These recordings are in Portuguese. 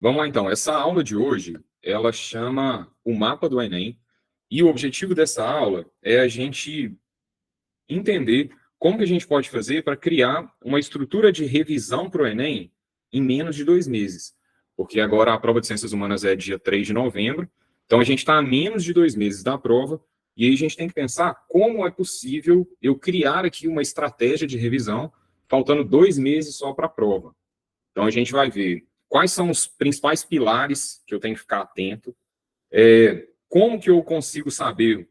Vamos lá, então. Essa aula de hoje, ela chama o mapa do Enem, e o objetivo dessa aula é a gente entender como que a gente pode fazer para criar uma estrutura de revisão para o Enem em menos de 2 meses. Porque agora a prova de Ciências Humanas é dia 3 de novembro, então a gente está a menos de 2 meses da prova, e aí a gente tem que pensar como é possível eu criar aqui uma estratégia de revisão, faltando 2 meses só para a prova. Então, a gente vai ver quais são os principais pilares que eu tenho que ficar atento, como que eu consigo saber o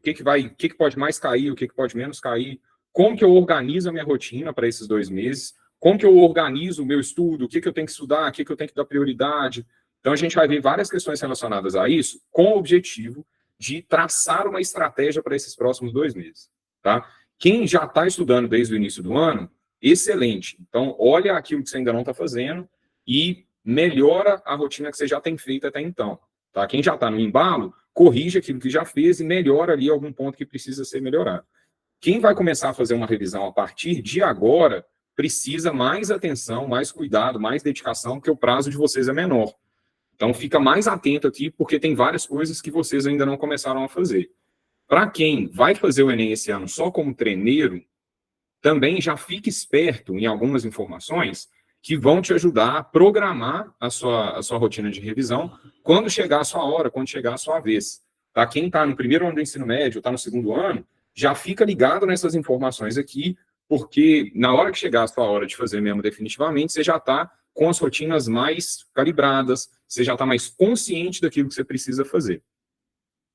que pode mais cair, o que pode menos cair, como que eu organizo a minha rotina para esses 2 meses, como que eu organizo o meu estudo, o que eu tenho que estudar, o que eu tenho que dar prioridade. Então, a gente vai ver várias questões relacionadas a isso, com o objetivo de traçar uma estratégia para esses próximos 2 meses. Tá? Quem já está estudando desde o início do ano, excelente. Então, olha aquilo que você ainda não está fazendo e melhora a rotina que você já tem feito até então. Tá? Quem já está no embalo, corrige aquilo que já fez e melhora ali algum ponto que precisa ser melhorado. Quem vai começar a fazer uma revisão a partir de agora precisa mais atenção, mais cuidado, mais dedicação, porque o prazo de vocês é menor. Então, fica mais atento aqui, porque tem várias coisas que vocês ainda não começaram a fazer. Para quem vai fazer o Enem esse ano só como treineiro, também já fique esperto em algumas informações que vão te ajudar a programar a sua rotina de revisão quando chegar a sua hora, quando chegar a sua vez. Tá? Quem está no primeiro ano do ensino médio, está no segundo ano, já fica ligado nessas informações aqui, porque na hora que chegar a sua hora de fazer mesmo definitivamente, você já está com as rotinas mais calibradas, você já está mais consciente daquilo que você precisa fazer.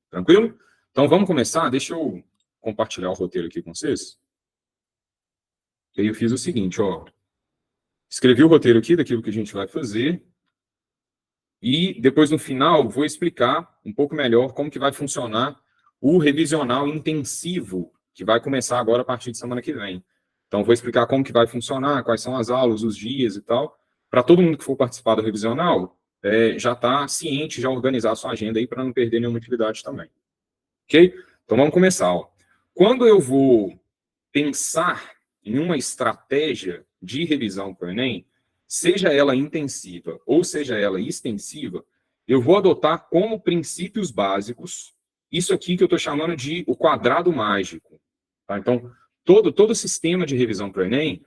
Tranquilo? Então vamos começar? Deixa eu compartilhar o roteiro aqui com vocês. E aí eu fiz o seguinte, ó. Escrevi o roteiro aqui daquilo que a gente vai fazer e depois, no final, vou explicar um pouco melhor como que vai funcionar o revisional intensivo, que vai começar agora a partir de semana que vem. Então, vou explicar como que vai funcionar, quais são as aulas, os dias e tal, para todo mundo que for participar do revisional já está ciente, já organizar a sua agenda aí para não perder nenhuma atividade também. Ok? Então, vamos começar. Ó. Quando eu vou pensar em uma estratégia de revisão para o Enem, seja ela intensiva ou seja ela extensiva, eu vou adotar como princípios básicos isso aqui que eu estou chamando de o quadrado mágico. Tá? Então, todo sistema de revisão para o Enem,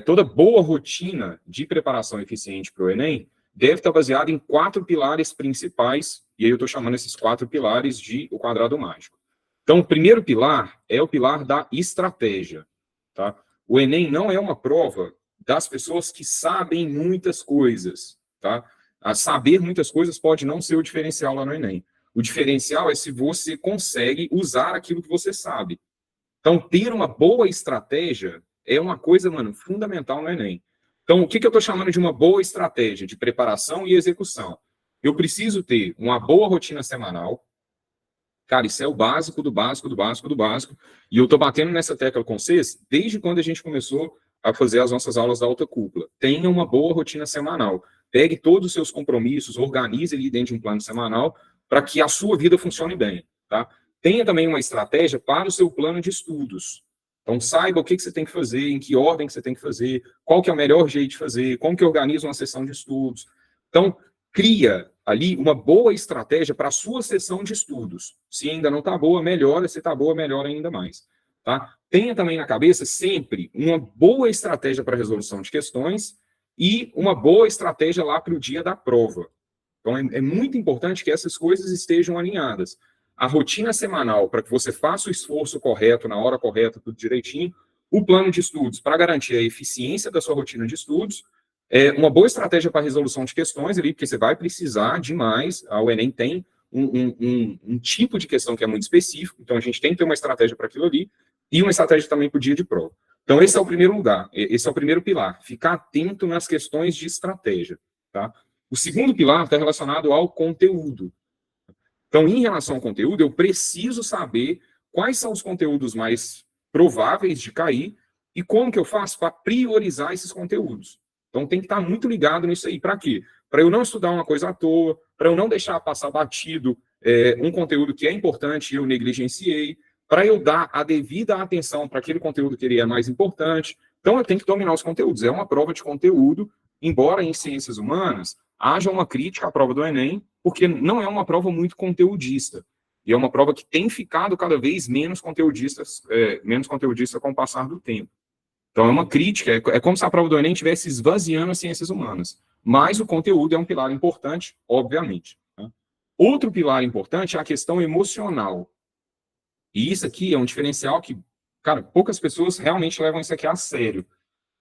toda boa rotina de preparação eficiente para o Enem, deve estar baseada em 4 pilares principais, e aí eu estou chamando esses 4 pilares de o quadrado mágico. Então, o primeiro pilar é o pilar da estratégia. Tá? O Enem não é uma prova das pessoas que sabem muitas coisas. Tá? A saber muitas coisas pode não ser o diferencial lá no Enem. O diferencial é se você consegue usar aquilo que você sabe. Então, ter uma boa estratégia é uma coisa, mano, fundamental no Enem. Então, o que eu estou chamando de uma boa estratégia de preparação e execução? Eu preciso ter uma boa rotina semanal. Cara, isso é o básico do básico do básico do básico. E eu estou batendo nessa tecla com vocês desde quando a gente começou a fazer as nossas aulas da alta cúpula. Tenha uma boa rotina semanal. Pegue todos os seus compromissos, organize ele dentro de um plano semanal para que a sua vida funcione bem. Tá? Tenha também uma estratégia para o seu plano de estudos. Então, saiba o que você tem que fazer, em que ordem que você tem que fazer, qual que é o melhor jeito de fazer, como que organiza uma sessão de estudos. Então, cria ali uma boa estratégia para a sua sessão de estudos. Se ainda não está boa, melhora. Se está boa, melhora ainda mais. Tá? Tenha também na cabeça sempre uma boa estratégia para a resolução de questões e uma boa estratégia lá para o dia da prova. Então, é muito importante que essas coisas estejam alinhadas. A rotina semanal, para que você faça o esforço correto, na hora correta, tudo direitinho. O plano de estudos, para garantir a eficiência da sua rotina de estudos. Uma boa estratégia para resolução de questões ali, porque você vai precisar demais. O Enem tem um tipo de questão que é muito específico, então a gente tem que ter uma estratégia para aquilo ali, e uma estratégia também para o dia de prova. Então, esse é o primeiro lugar, esse é o primeiro pilar, ficar atento nas questões de estratégia. Tá? O segundo pilar está relacionado ao conteúdo. Então, em relação ao conteúdo, eu preciso saber quais são os conteúdos mais prováveis de cair e como que eu faço para priorizar esses conteúdos. Então, tem que estar muito ligado nisso aí. Para quê? Para eu não estudar uma coisa à toa, para eu não deixar passar batido um conteúdo que é importante e eu negligenciei, para eu dar a devida atenção para aquele conteúdo que ele é mais importante. Então, eu tenho que dominar os conteúdos. É uma prova de conteúdo, embora em ciências humanas haja uma crítica à prova do Enem, porque não é uma prova muito conteudista. E é uma prova que tem ficado cada vez menos conteudista com o passar do tempo. Então, é uma crítica, é como se a prova do Enem estivesse esvaziando as ciências humanas. Mas o conteúdo é um pilar importante, obviamente. Né? Outro pilar importante é a questão emocional. E isso aqui é um diferencial que, cara, poucas pessoas realmente levam isso aqui a sério.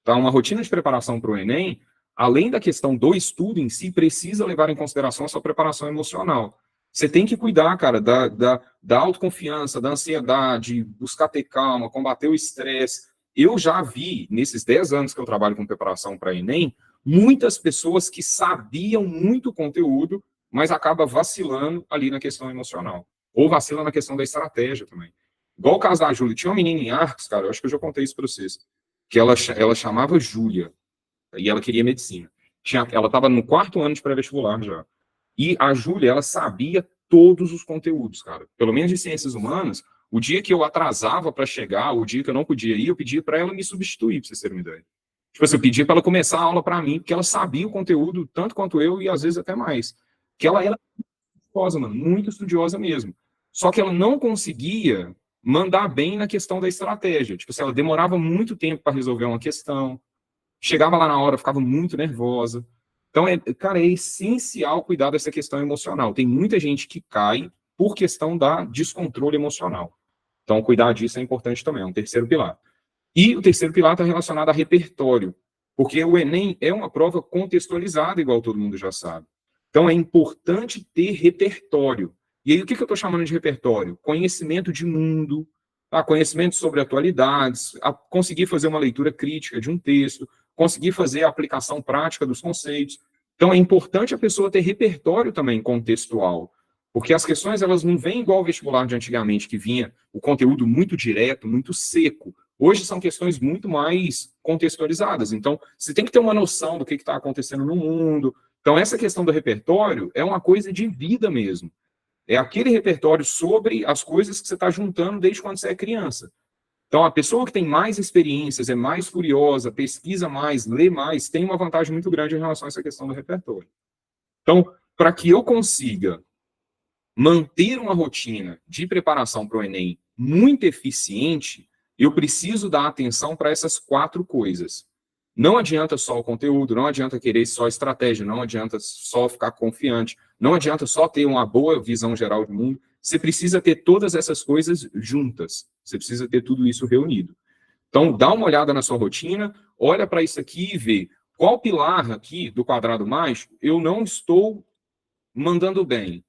Tá? Uma rotina de preparação para o Enem, além da questão do estudo em si, precisa levar em consideração a sua preparação emocional. Você tem que cuidar, cara, da autoconfiança, da ansiedade, buscar ter calma, combater o estresse. Eu já vi, nesses 10 anos que eu trabalho com preparação para Enem, muitas pessoas que sabiam muito conteúdo, mas acabam vacilando ali na questão emocional. Ou vacila na questão da estratégia também. Igual o caso da Júlia. Tinha uma menina em Arcos, cara, eu acho que eu já contei isso para vocês, que ela chamava Júlia, e ela queria medicina. Ela estava no 4º ano de pré-vestibular já. E a Júlia, ela sabia todos os conteúdos, cara. Pelo menos de ciências humanas, o dia que eu atrasava para chegar, o dia que eu não podia ir, eu pedia para ela me substituir, para vocês terem uma ideia. Tipo assim, eu pedia para ela começar a aula para mim, porque ela sabia o conteúdo tanto quanto eu e às vezes até mais. Que ela era estudiosa, mano, muito estudiosa mesmo. Só que ela não conseguia mandar bem na questão da estratégia. Tipo assim, ela demorava muito tempo para resolver uma questão, chegava lá na hora, ficava muito nervosa. Então, cara, é essencial cuidar dessa questão emocional. Tem muita gente que cai por questão da descontrole emocional. Então, cuidar disso é importante também, é um terceiro pilar. E o terceiro pilar está relacionado a repertório, porque o Enem é uma prova contextualizada, igual todo mundo já sabe. Então, é importante ter repertório. E aí, o que eu estou chamando de repertório? Conhecimento de mundo, conhecimento sobre atualidades, conseguir fazer uma leitura crítica de um texto, conseguir fazer a aplicação prática dos conceitos. Então, é importante a pessoa ter repertório também contextual, porque as questões elas não vêm igual ao vestibular de antigamente, que vinha o conteúdo muito direto, muito seco. Hoje são questões muito mais contextualizadas. Então, você tem que ter uma noção do que está acontecendo no mundo. Então, essa questão do repertório é uma coisa de vida mesmo. É aquele repertório sobre as coisas que você está juntando desde quando você é criança. Então, a pessoa que tem mais experiências, é mais curiosa, pesquisa mais, lê mais, tem uma vantagem muito grande em relação a essa questão do repertório. Então, para que eu consiga manter uma rotina de preparação para o Enem muito eficiente, eu preciso dar atenção para essas 4 coisas. Não adianta só o conteúdo, não adianta querer só estratégia, não adianta só ficar confiante, não adianta só ter uma boa visão geral do mundo. Você precisa ter todas essas coisas juntas. Você precisa ter tudo isso reunido. Então, dá uma olhada na sua rotina, olha para isso aqui e vê qual pilar aqui do quadrado mágico eu não estou mandando bem.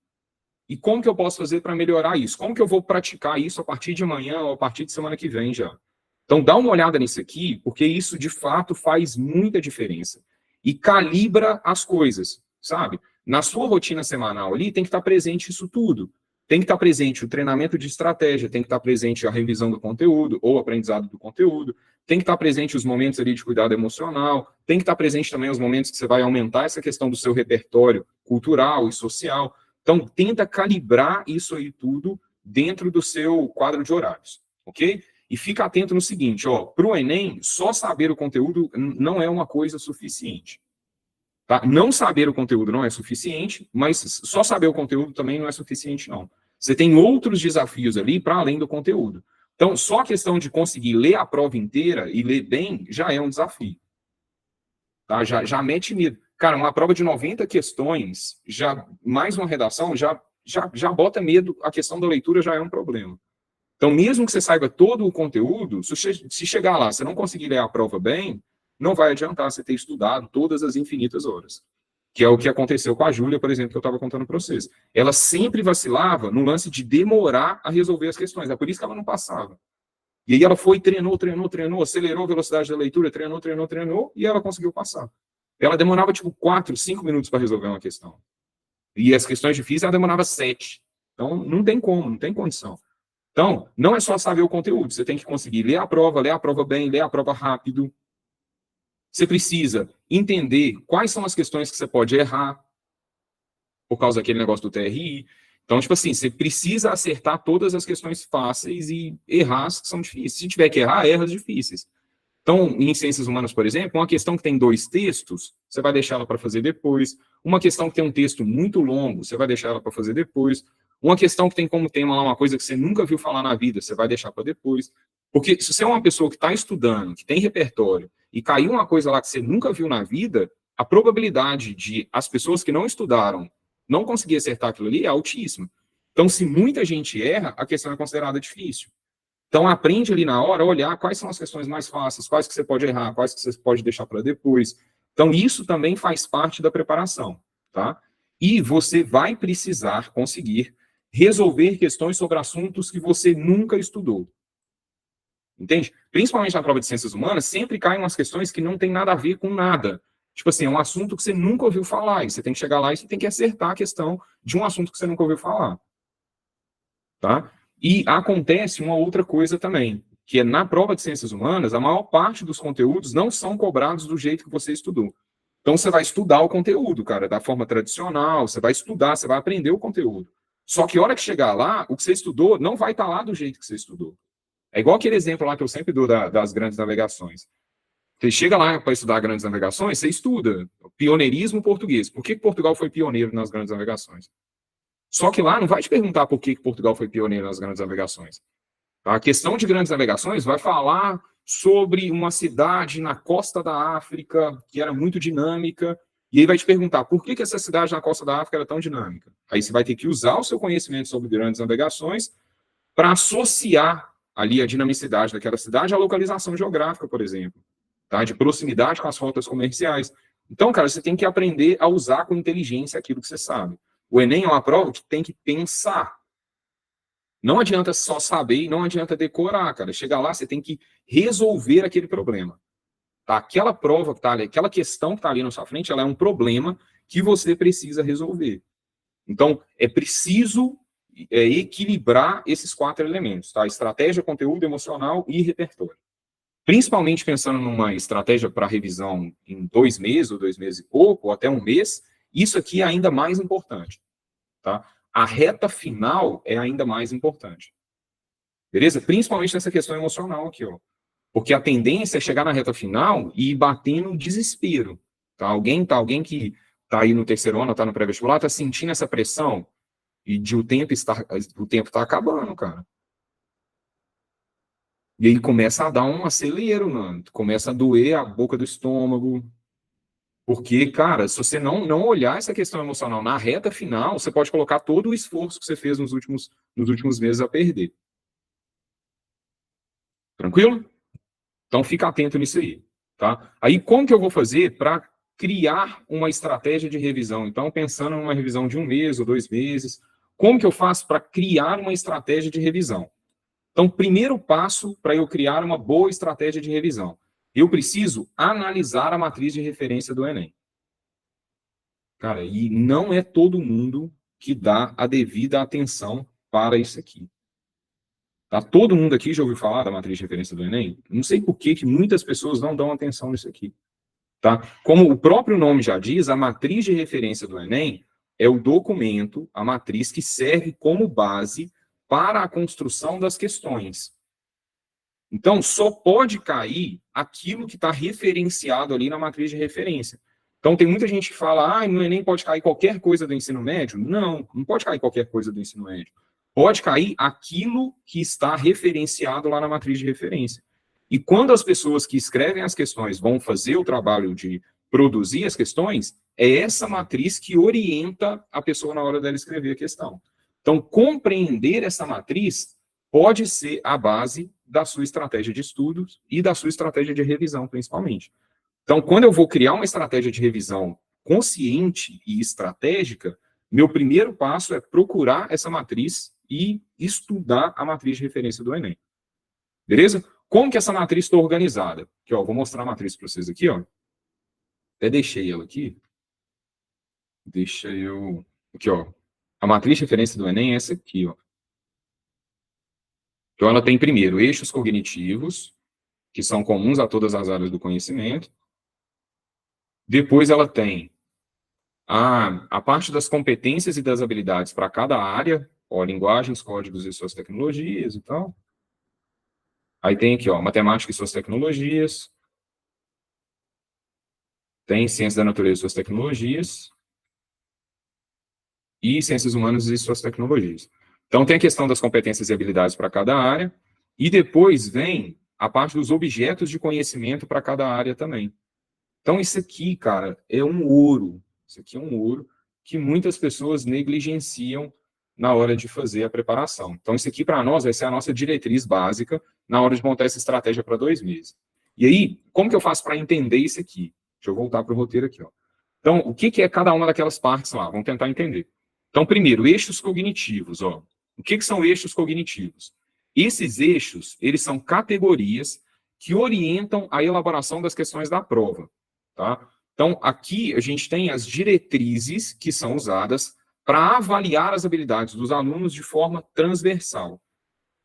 E como que eu posso fazer para melhorar isso? Como que eu vou praticar isso a partir de amanhã ou a partir de semana que vem já? Então, dá uma olhada nisso aqui, porque isso, de fato, faz muita diferença. E calibra as coisas, sabe? Na sua rotina semanal ali, tem que estar presente isso tudo. Tem que estar presente o treinamento de estratégia, tem que estar presente a revisão do conteúdo ou aprendizado do conteúdo, tem que estar presente os momentos ali de cuidado emocional, tem que estar presente também os momentos que você vai aumentar essa questão do seu repertório cultural e social. Então, tenta calibrar isso aí tudo dentro do seu quadro de horários, ok? E fica atento no seguinte, para o Enem, só saber o conteúdo não é uma coisa suficiente. Tá? Não saber o conteúdo não é suficiente, mas só saber o conteúdo também não é suficiente, não. Você tem outros desafios ali para além do conteúdo. Então, só a questão de conseguir ler a prova inteira e ler bem já é um desafio. Tá? Já mete medo. Cara, uma prova de 90 questões, já mais uma redação, já bota medo, a questão da leitura já é um problema. Então, mesmo que você saiba todo o conteúdo, se chegar lá, você não conseguir ler a prova bem, não vai adiantar você ter estudado todas as infinitas horas. Que é o que aconteceu com a Júlia, por exemplo, que eu estava contando para vocês. Ela sempre vacilava no lance de demorar a resolver as questões. É por isso que ela não passava. E aí ela foi, treinou, acelerou a velocidade da leitura, treinou, e ela conseguiu passar. Ela demorava, tipo, 4, 5 minutos para resolver uma questão. E as questões difíceis, ela demorava 7. Então, não tem como, não tem condição. Então, não é só saber o conteúdo, você tem que conseguir ler a prova bem, ler a prova rápido. Você precisa entender quais são as questões que você pode errar, por causa daquele negócio do TRI. Então, tipo assim, você precisa acertar todas as questões fáceis e errar as que são difíceis. Se tiver que errar, erra as difíceis. Então, em ciências humanas, por exemplo, uma questão que tem 2 textos, você vai deixar ela para fazer depois. Uma questão que tem um texto muito longo, você vai deixar ela para fazer depois. Uma questão que tem como tema lá uma coisa que você nunca viu falar na vida, você vai deixar para depois. Porque se você é uma pessoa que está estudando, que tem repertório, e caiu uma coisa lá que você nunca viu na vida, a probabilidade de as pessoas que não estudaram não conseguir acertar aquilo ali é altíssima. Então, se muita gente erra, a questão é considerada difícil. Então, aprende ali na hora a olhar quais são as questões mais fáceis, quais que você pode errar, quais que você pode deixar para depois. Então, isso também faz parte da preparação, tá? E você vai precisar conseguir resolver questões sobre assuntos que você nunca estudou. Entende? Principalmente na prova de ciências humanas, sempre caem umas questões que não tem nada a ver com nada. Tipo assim, é um assunto que você nunca ouviu falar, e você tem que chegar lá e você tem que acertar a questão de um assunto que você nunca ouviu falar. Tá? E acontece uma outra coisa também, que é na prova de ciências humanas, a maior parte dos conteúdos não são cobrados do jeito que você estudou. Então você vai estudar o conteúdo, cara, da forma tradicional, você vai estudar, você vai aprender o conteúdo. Só que a hora que chegar lá, o que você estudou não vai estar lá do jeito que você estudou. É igual aquele exemplo lá que eu sempre dou das grandes navegações. Você chega lá para estudar grandes navegações, você estuda pioneirismo português. Por que Portugal foi pioneiro nas grandes navegações? Só que lá não vai te perguntar por que Portugal foi pioneiro nas grandes navegações. A questão de grandes navegações vai falar sobre uma cidade na costa da África que era muito dinâmica, e aí vai te perguntar por que essa cidade na costa da África era tão dinâmica. Aí você vai ter que usar o seu conhecimento sobre grandes navegações para associar ali a dinamicidade daquela cidade à localização geográfica, por exemplo, tá? De proximidade com as rotas comerciais. Então, cara, você tem que aprender a usar com inteligência aquilo que você sabe. O Enem é uma prova que tem que pensar. Não adianta só saber e não adianta decorar, cara. Chegar lá, você tem que resolver aquele problema. Tá? Aquela prova que está ali, aquela questão que está ali na sua frente, ela é um problema que você precisa resolver. Então, é preciso equilibrar esses 4 elementos, tá? Estratégia, conteúdo, emocional e repertório. Principalmente pensando numa estratégia para revisão em 2 meses, ou 2 meses e pouco, ou até 1 mês, isso aqui é ainda mais importante, tá? A reta final é ainda mais importante. Beleza? Principalmente nessa questão emocional aqui, ó. Porque a tendência é chegar na reta final e ir batendo no desespero. Tá? Alguém que tá aí no terceiro ano, tá no pré-vestibular, tá sentindo essa pressão e de o tempo tá acabando, cara. E aí começa a dar um acelero, mano. Começa a doer a boca do estômago. Porque, cara, se você não olhar essa questão emocional na reta final, você pode colocar todo o esforço que você fez nos últimos meses a perder. Tranquilo? Então fica atento nisso aí, tá? Aí como que eu vou fazer para criar uma estratégia de revisão? Então, pensando numa revisão de 1 mês ou 2 meses, como que eu faço para criar uma estratégia de revisão? Então, primeiro passo para eu criar uma boa estratégia de revisão, eu preciso analisar a matriz de referência do Enem. Cara, e não é todo mundo que dá a devida atenção para isso aqui. Tá? Todo mundo aqui já ouviu falar da matriz de referência do Enem? Não sei por que muitas pessoas não dão atenção nisso aqui. Tá? Como o próprio nome já diz, a matriz de referência do Enem é o documento, a matriz que serve como base para a construção das questões. Então, só pode cair aquilo que está referenciado ali na matriz de referência. Então, tem muita gente que fala, no Enem pode cair qualquer coisa do ensino médio. Não pode cair qualquer coisa do ensino médio. Pode cair aquilo que está referenciado lá na matriz de referência. E quando as pessoas que escrevem as questões vão fazer o trabalho de produzir as questões, é essa matriz que orienta a pessoa na hora dela escrever a questão. Então, compreender essa matriz pode ser a base da sua estratégia de estudos e da sua estratégia de revisão, principalmente. Então, quando eu vou criar uma estratégia de revisão consciente e estratégica, meu primeiro passo é procurar essa matriz e estudar a matriz de referência do Enem. Beleza? Como que essa matriz está organizada? Aqui, ó, vou mostrar a matriz para vocês aqui, ó. Até deixei ela aqui. Deixa eu... Aqui, ó. A matriz de referência do Enem é essa aqui, ó. Então, ela tem, primeiro, eixos cognitivos, que são comuns a todas as áreas do conhecimento. Depois, ela tem a parte das competências e das habilidades para cada área, ó, linguagens, códigos e suas tecnologias e tal. Aí tem aqui, ó, matemática e suas tecnologias. tem ciência da natureza e suas tecnologias, e ciências humanas e suas tecnologias. Então, tem a questão das competências e habilidades para cada área, e depois vem a parte dos objetos de conhecimento para cada área também. Então, isso aqui, cara, é um ouro. Isso aqui é um ouro que muitas pessoas negligenciam na hora de fazer a preparação. Então, isso aqui, para nós, vai ser a nossa diretriz básica na hora de montar essa estratégia para 2 meses. E aí, como que eu faço para entender isso aqui? Deixa eu voltar para o roteiro aqui. Ó. Então, o que é cada uma daquelas partes lá? Vamos tentar entender. Então, primeiro, eixos cognitivos. Ó. O que são eixos cognitivos? Esses eixos, eles são categorias que orientam a elaboração das questões da prova. Tá? Então, aqui a gente tem as diretrizes que são usadas para avaliar as habilidades dos alunos de forma transversal.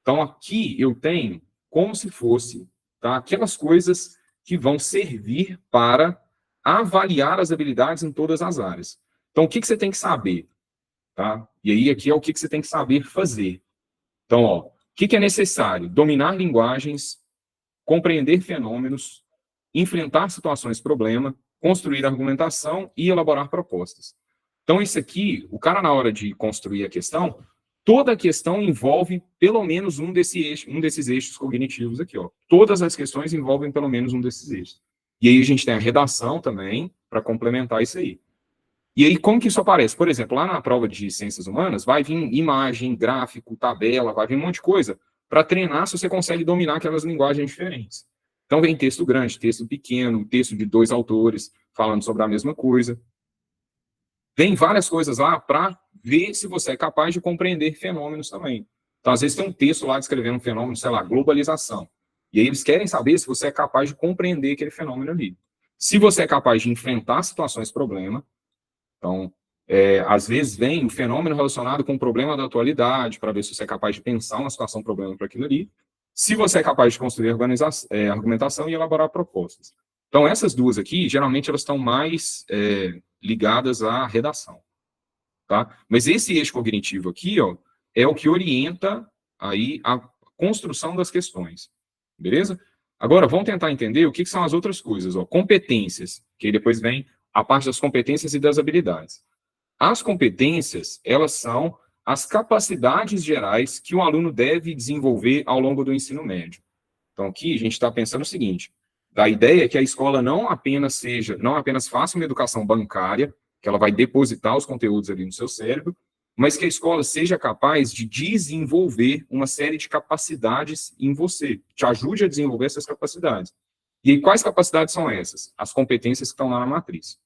Então, aqui eu tenho como se fosse, tá, aquelas coisas que vão servir para avaliar as habilidades em todas as áreas. Então, o que você tem que saber? Tá? E aí, aqui é o que você tem que saber fazer. Então, ó, o que é necessário? Dominar linguagens, compreender fenômenos, enfrentar situações problema, construir argumentação e elaborar propostas. Então, isso aqui, o cara, na hora de construir a questão, toda a questão envolve pelo menos um desses eixos cognitivos aqui. Ó. Todas as questões envolvem pelo menos um desses eixos. E aí a gente tem a redação também, para complementar isso aí. E aí, como que isso aparece? Por exemplo, lá na prova de ciências humanas, vai vir imagem, gráfico, tabela, vai vir um monte de coisa para treinar se você consegue dominar aquelas linguagens diferentes. Então, vem texto grande, texto pequeno, texto de 2 autores falando sobre a mesma coisa. Vem várias coisas lá para ver se você é capaz de compreender fenômenos também. Então, às vezes, tem um texto lá descrevendo um fenômeno, sei lá, globalização. E aí, eles querem saber se você é capaz de compreender aquele fenômeno ali. Se você é capaz de enfrentar situações problema, então, às vezes vem um fenômeno relacionado com um problema da atualidade, para ver se você é capaz de pensar uma situação problema para aquilo ali. Se você é capaz de construir argumentação e elaborar propostas. Então, essas duas aqui, geralmente, elas estão mais ligadas à redação. Tá? Mas esse eixo cognitivo aqui, ó, é o que orienta aí a construção das questões. Beleza? Agora, vamos tentar entender o que são as outras coisas. Ó. Competências, que aí depois vem a parte das competências e das habilidades. As competências, elas são as capacidades gerais que o aluno deve desenvolver ao longo do ensino médio. Então, aqui a gente está pensando o seguinte: a ideia é que a escola não apenas faça uma educação bancária, que ela vai depositar os conteúdos ali no seu cérebro, mas que a escola seja capaz de desenvolver uma série de capacidades em você, te ajude a desenvolver essas capacidades. E aí, quais capacidades são essas? As competências que estão lá na matriz.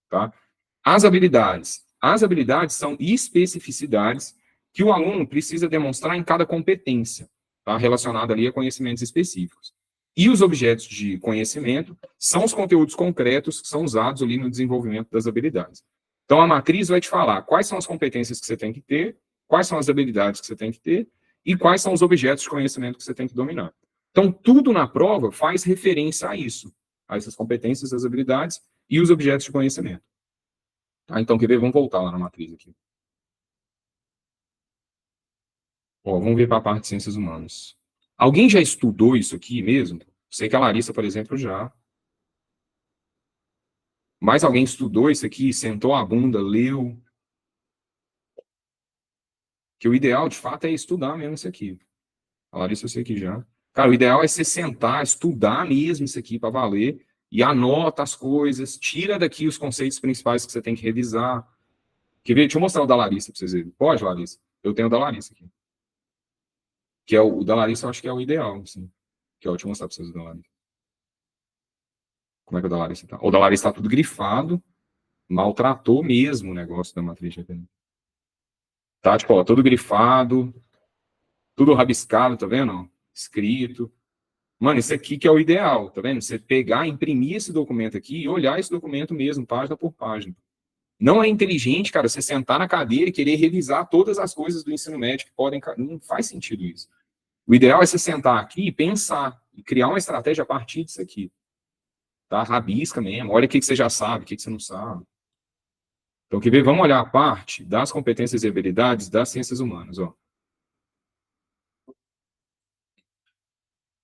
Tá? As habilidades. As habilidades são especificidades que o aluno precisa demonstrar em cada competência, tá? Relacionada ali a conhecimentos específicos. E os objetos de conhecimento são os conteúdos concretos que são usados ali no desenvolvimento das habilidades. Então, a matriz vai te falar quais são as competências que você tem que ter, quais são as habilidades que você tem que ter e quais são os objetos de conhecimento que você tem que dominar. Então, tudo na prova faz referência a isso, a essas competências, as habilidades e os objetos de conhecimento. Tá, então, quer ver? Vamos voltar lá na matriz aqui. Ó, vamos ver para a parte de ciências humanas. Alguém já estudou isso aqui mesmo? Sei que a Larissa, por exemplo, já. Mais alguém estudou isso aqui, sentou a bunda, leu? Que o ideal, de fato, é estudar mesmo isso aqui. A Larissa, eu sei que já. Cara, o ideal é você sentar, estudar mesmo isso aqui para valer, e anota as coisas, tira daqui os conceitos principais que você tem que revisar. Quer ver? Deixa eu mostrar o da Larissa para vocês verem. Pode, Larissa? Eu tenho o da Larissa aqui. Que é o da Larissa, eu acho que é o ideal, assim. Que, ó, deixa eu mostrar para vocês o da Larissa. Como é que o da Larissa tá? O da Larissa tá tudo grifado, maltratou mesmo o negócio da matriz de GPM. Tá, tipo, ó, tudo grifado, tudo rabiscado, tá vendo? Escrito. Mano, isso aqui que é o ideal, tá vendo? Você pegar, imprimir esse documento aqui e olhar esse documento mesmo, página por página. Não é inteligente, cara, você sentar na cadeira e querer revisar todas as coisas do ensino médio que podem. Não faz sentido isso. O ideal é você sentar aqui e pensar, e criar uma estratégia a partir disso aqui. Tá? Rabisca mesmo, olha o que você já sabe, o que você não sabe. Então, quer ver? Vamos olhar a parte das competências e habilidades das ciências humanas. Ó.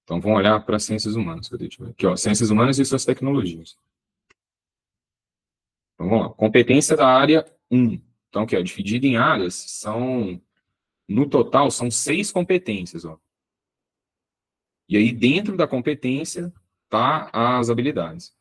Então, vamos olhar para as ciências humanas. Cadê? Deixa eu ver. Aqui, ó, ciências humanas e suas tecnologias. Então, vamos lá. Competência da área 1. Então, que é dividida em áreas, no total, são 6 competências. Ó. E aí, dentro da competência, tá as habilidades.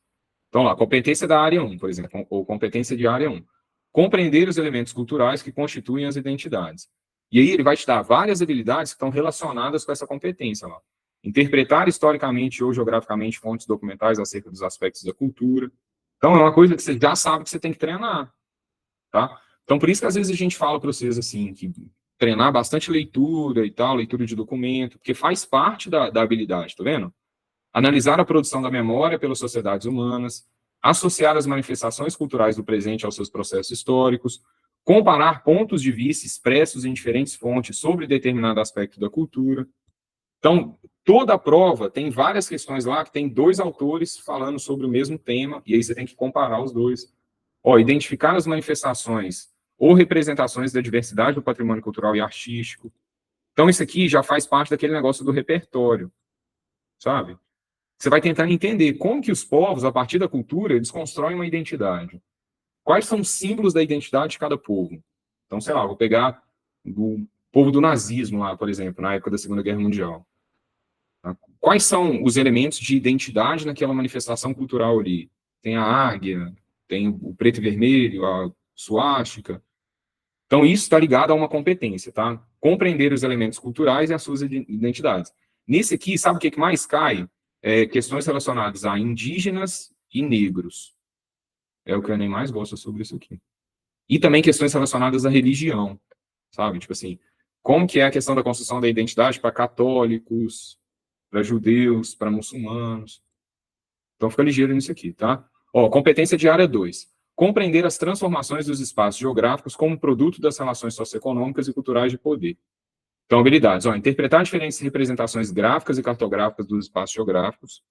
Então, lá, competência da área 1, por exemplo, ou competência de área 1. Compreender os elementos culturais que constituem as identidades. E aí ele vai te dar várias habilidades que estão relacionadas com essa competência. Lá. Interpretar historicamente ou geograficamente fontes documentais acerca dos aspectos da cultura. Então, é uma coisa que você já sabe que você tem que treinar, tá? Então, por isso que às vezes a gente fala para vocês, assim, que treinar bastante leitura e tal, leitura de documento, porque faz parte da habilidade, tá vendo? Analisar a produção da memória pelas sociedades humanas, associar as manifestações culturais do presente aos seus processos históricos, comparar pontos de vista expressos em diferentes fontes sobre determinado aspecto da cultura. Então, toda a prova tem várias questões lá que tem 2 autores falando sobre o mesmo tema, e aí você tem que comparar os dois. Ó, identificar as manifestações ou representações da diversidade do patrimônio cultural e artístico. Então, isso aqui já faz parte daquele negócio do repertório, sabe? Você vai tentando entender como que os povos, a partir da cultura, eles constroem uma identidade. Quais são os símbolos da identidade de cada povo? Então, sei lá, vou pegar o povo do nazismo lá, por exemplo, na época da Segunda Guerra Mundial. Tá? Quais são os elementos de identidade naquela manifestação cultural ali? Tem a águia, tem o preto e vermelho, a suástica. Então, isso está ligado a uma competência, tá? Compreender os elementos culturais e as suas identidades. Nesse aqui, sabe o que mais cai? Questões relacionadas a indígenas e negros. É o que eu nem mais gosto sobre isso aqui. E também questões relacionadas à religião, sabe? Tipo assim, como que é a questão da construção da identidade para católicos, para judeus, para muçulmanos. Então, fica ligeiro nisso aqui, tá? Ó, competência de área 2. Compreender as transformações dos espaços geográficos como produto das relações socioeconômicas e culturais de poder. Então, habilidades. Ó, interpretar diferentes representações gráficas e cartográficas dos espaços geográficos.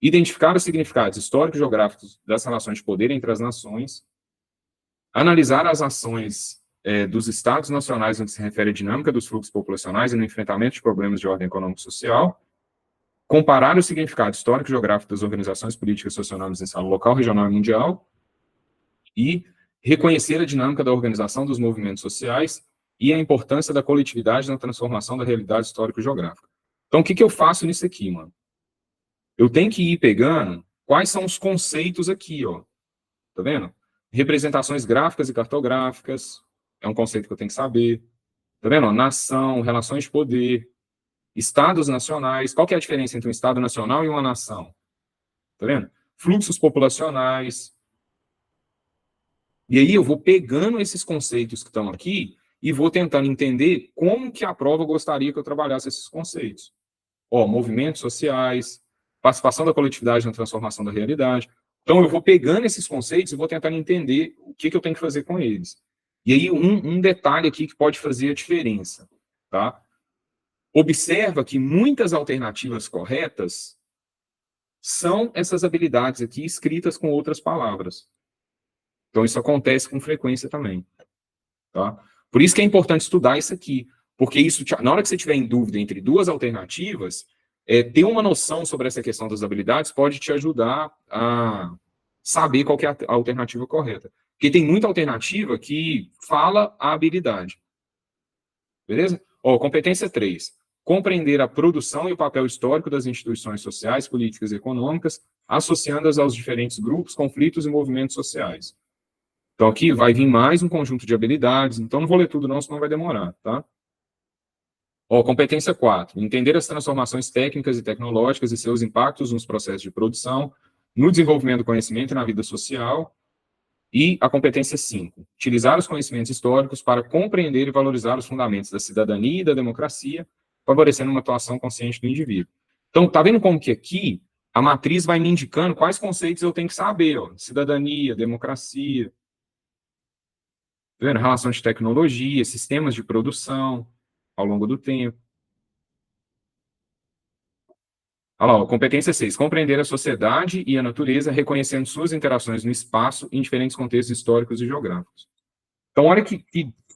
Identificar os significados históricos e geográficos das relações de poder entre as nações. Analisar as ações dos estados nacionais no que se refere à dinâmica dos fluxos populacionais e no enfrentamento de problemas de ordem econômica e social. Comparar o significado histórico e geográfico das organizações políticas socioeconômicas em escala local, regional e mundial. E reconhecer a dinâmica da organização dos movimentos sociais e a importância da coletividade na transformação da realidade histórico-geográfica. Então, o que eu faço nisso aqui, mano? Eu tenho que ir pegando quais são os conceitos aqui, ó. Tá vendo? Representações gráficas e cartográficas é um conceito que eu tenho que saber. Tá vendo? Nação, relações de poder, estados nacionais. Qual que é a diferença entre um estado nacional e uma nação? Tá vendo? Fluxos populacionais. E aí eu vou pegando esses conceitos que estão aqui e vou tentando entender como que a prova gostaria que eu trabalhasse esses conceitos. Ó, movimentos sociais, participação da coletividade na transformação da realidade. Então eu vou pegando esses conceitos e vou tentando entender o que eu tenho que fazer com eles. E aí um detalhe aqui que pode fazer a diferença, tá? Observa que muitas alternativas corretas são essas habilidades aqui escritas com outras palavras. Então, isso acontece com frequência também. Tá? Por isso que é importante estudar isso aqui. Porque isso, na hora que você tiver em dúvida entre 2 alternativas, ter uma noção sobre essa questão das habilidades pode te ajudar a saber qual que é a alternativa correta. Porque tem muita alternativa que fala a habilidade. Beleza? Ó, competência 3. Compreender a produção e o papel histórico das instituições sociais, políticas e econômicas, associando-as aos diferentes grupos, conflitos e movimentos sociais. Então, aqui vai vir mais um conjunto de habilidades. Então, não vou ler tudo não, senão vai demorar, tá? Ó, competência 4. Entender as transformações técnicas e tecnológicas e seus impactos nos processos de produção, no desenvolvimento do conhecimento e na vida social. E a competência 5. Utilizar os conhecimentos históricos para compreender e valorizar os fundamentos da cidadania e da democracia, favorecendo uma atuação consciente do indivíduo. Então, tá vendo como que aqui a matriz vai me indicando quais conceitos eu tenho que saber, ó? Cidadania, democracia, vendo? Relação de tecnologia, sistemas de produção ao longo do tempo. Olha lá, ó, competência 6. Compreender a sociedade e a natureza, reconhecendo suas interações no espaço em diferentes contextos históricos e geográficos. Então, olha que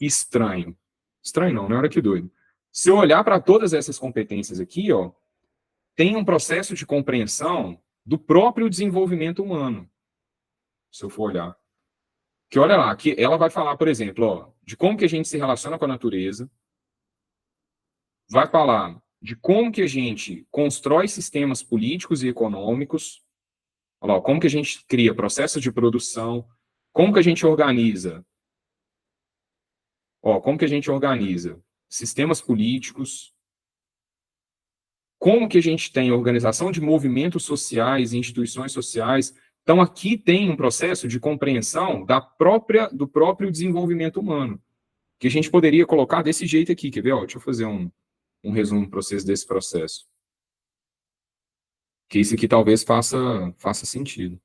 estranho. Estranho não, né? Olha que doido. Se eu olhar para todas essas competências aqui, ó, tem um processo de compreensão do próprio desenvolvimento humano. Se eu for olhar. Que olha lá, que ela vai falar, por exemplo, ó, de como que a gente se relaciona com a natureza, vai falar de como que a gente constrói sistemas políticos e econômicos, olha lá, como que a gente cria processos de produção, como que a gente organiza, ó, como que a gente organiza sistemas políticos, como que a gente tem organização de movimentos sociais e instituições sociais. Então, aqui tem um processo de compreensão do próprio desenvolvimento humano, que a gente poderia colocar desse jeito aqui, quer ver? Ó, deixa eu fazer um resumo para vocês desse processo, que isso aqui talvez faça sentido.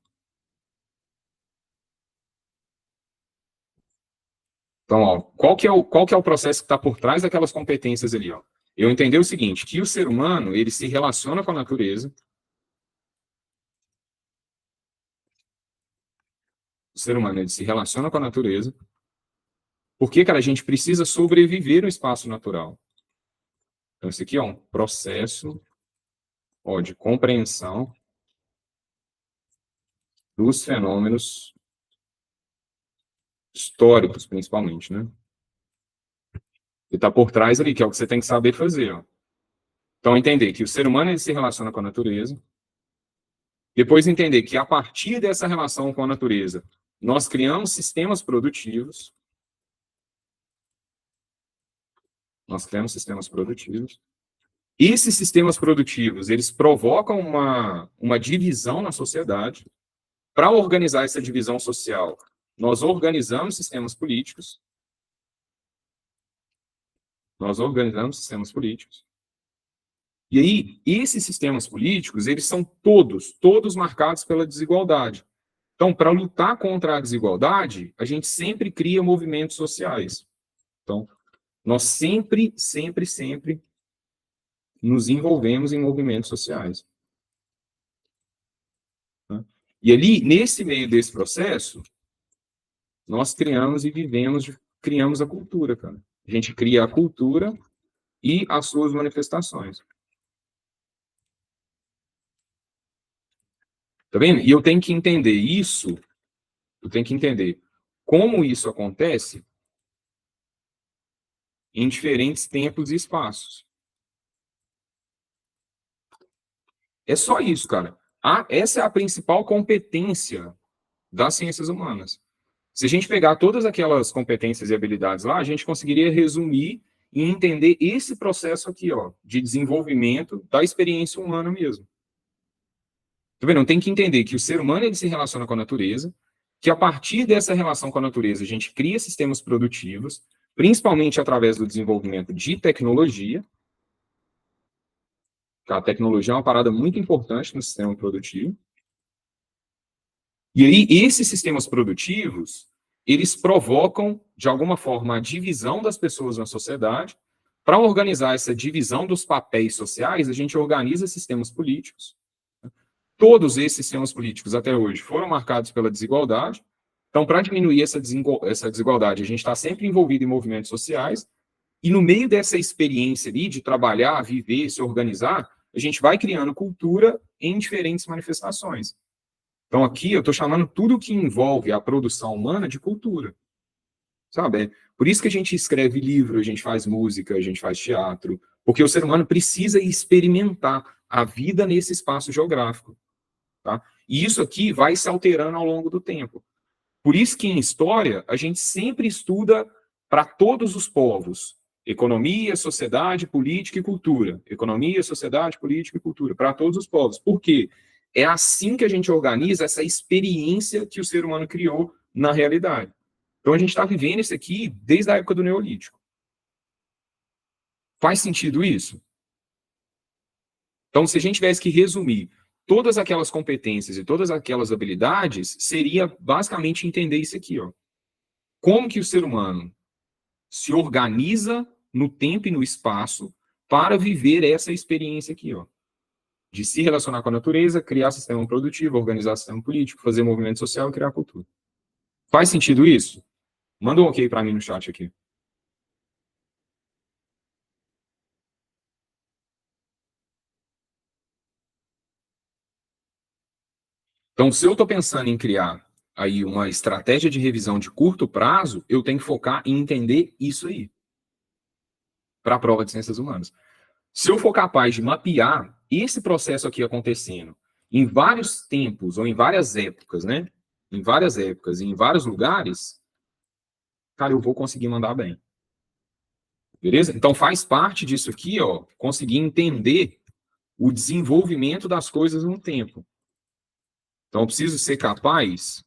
Então, ó, qual que é o processo que está por trás daquelas competências ali? Ó? Eu entendi o seguinte, que o ser humano ele se relaciona com a natureza, o ser humano ele se relaciona com a natureza, porque, cara, a gente precisa sobreviver no espaço natural. Então, esse aqui é um processo, ó, de compreensão dos fenômenos históricos, principalmente, né? E está por trás ali, que é o que você tem que saber fazer. Ó. Então, entender que o ser humano ele se relaciona com a natureza, depois entender que a partir dessa relação com a natureza, nós criamos sistemas produtivos, nós criamos sistemas produtivos. Esses sistemas produtivos, eles provocam uma divisão na sociedade. Para organizar essa divisão social, nós organizamos sistemas políticos, nós organizamos sistemas políticos. E aí, esses sistemas políticos, eles são todos marcados pela desigualdade. Então, para lutar contra a desigualdade, a gente sempre cria movimentos sociais. Então, nós sempre nos envolvemos em movimentos sociais. Né? E ali, nesse meio desse processo, nós criamos e criamos a cultura, cara. A gente cria a cultura e as suas manifestações. Tá vendo? E eu tenho que entender isso, eu tenho que entender como isso acontece em diferentes tempos e espaços. É só isso, cara. Essa é a principal competência das ciências humanas. Se a gente pegar todas aquelas competências e habilidades lá, a gente conseguiria resumir e entender esse processo aqui, ó, de desenvolvimento da experiência humana mesmo. Tá vendo? Tem que entender que o ser humano ele se relaciona com a natureza, que a partir dessa relação com a natureza a gente cria sistemas produtivos, principalmente através do desenvolvimento de tecnologia. A tecnologia é uma parada muito importante no sistema produtivo. E aí, esses sistemas produtivos, eles provocam, de alguma forma, a divisão das pessoas na sociedade. Para organizar essa divisão dos papéis sociais, a gente organiza sistemas políticos. Todos esses sistemas políticos, até hoje, foram marcados pela desigualdade. Então, para diminuir essa desigualdade, a gente está sempre envolvido em movimentos sociais. E no meio dessa experiência ali de trabalhar, viver, se organizar, a gente vai criando cultura em diferentes manifestações. Então, aqui eu estou chamando tudo que envolve a produção humana de cultura, sabe? Por isso que a gente escreve livro, a gente faz música, a gente faz teatro, porque o ser humano precisa experimentar a vida nesse espaço geográfico, tá? E isso aqui vai se alterando ao longo do tempo. Por isso que em história a gente sempre estuda para todos os povos, economia, sociedade, política e cultura. Economia, sociedade, política e cultura, para todos os povos. Por quê? É assim que a gente organiza essa experiência que o ser humano criou na realidade. Então a gente está vivendo isso aqui desde a época do Neolítico. Faz sentido isso? Então, se a gente tivesse que resumir todas aquelas competências e todas aquelas habilidades, seria basicamente entender isso aqui, ó. Como que o ser humano se organiza no tempo e no espaço para viver essa experiência aqui, ó, de se relacionar com a natureza, criar sistema produtivo, organizar sistema político, fazer movimento social e criar cultura. Faz sentido isso? Manda um ok para mim no chat aqui. Então, se eu estou pensando em criar aí uma estratégia de revisão de curto prazo, eu tenho que focar em entender isso aí, para a prova de ciências humanas. Se eu for capaz de mapear esse processo aqui acontecendo em vários tempos, ou em várias épocas, né? Em várias épocas e em vários lugares, cara, eu vou conseguir mandar bem. Beleza? Então faz parte disso aqui, ó, conseguir entender o desenvolvimento das coisas no tempo. Então eu preciso ser capaz,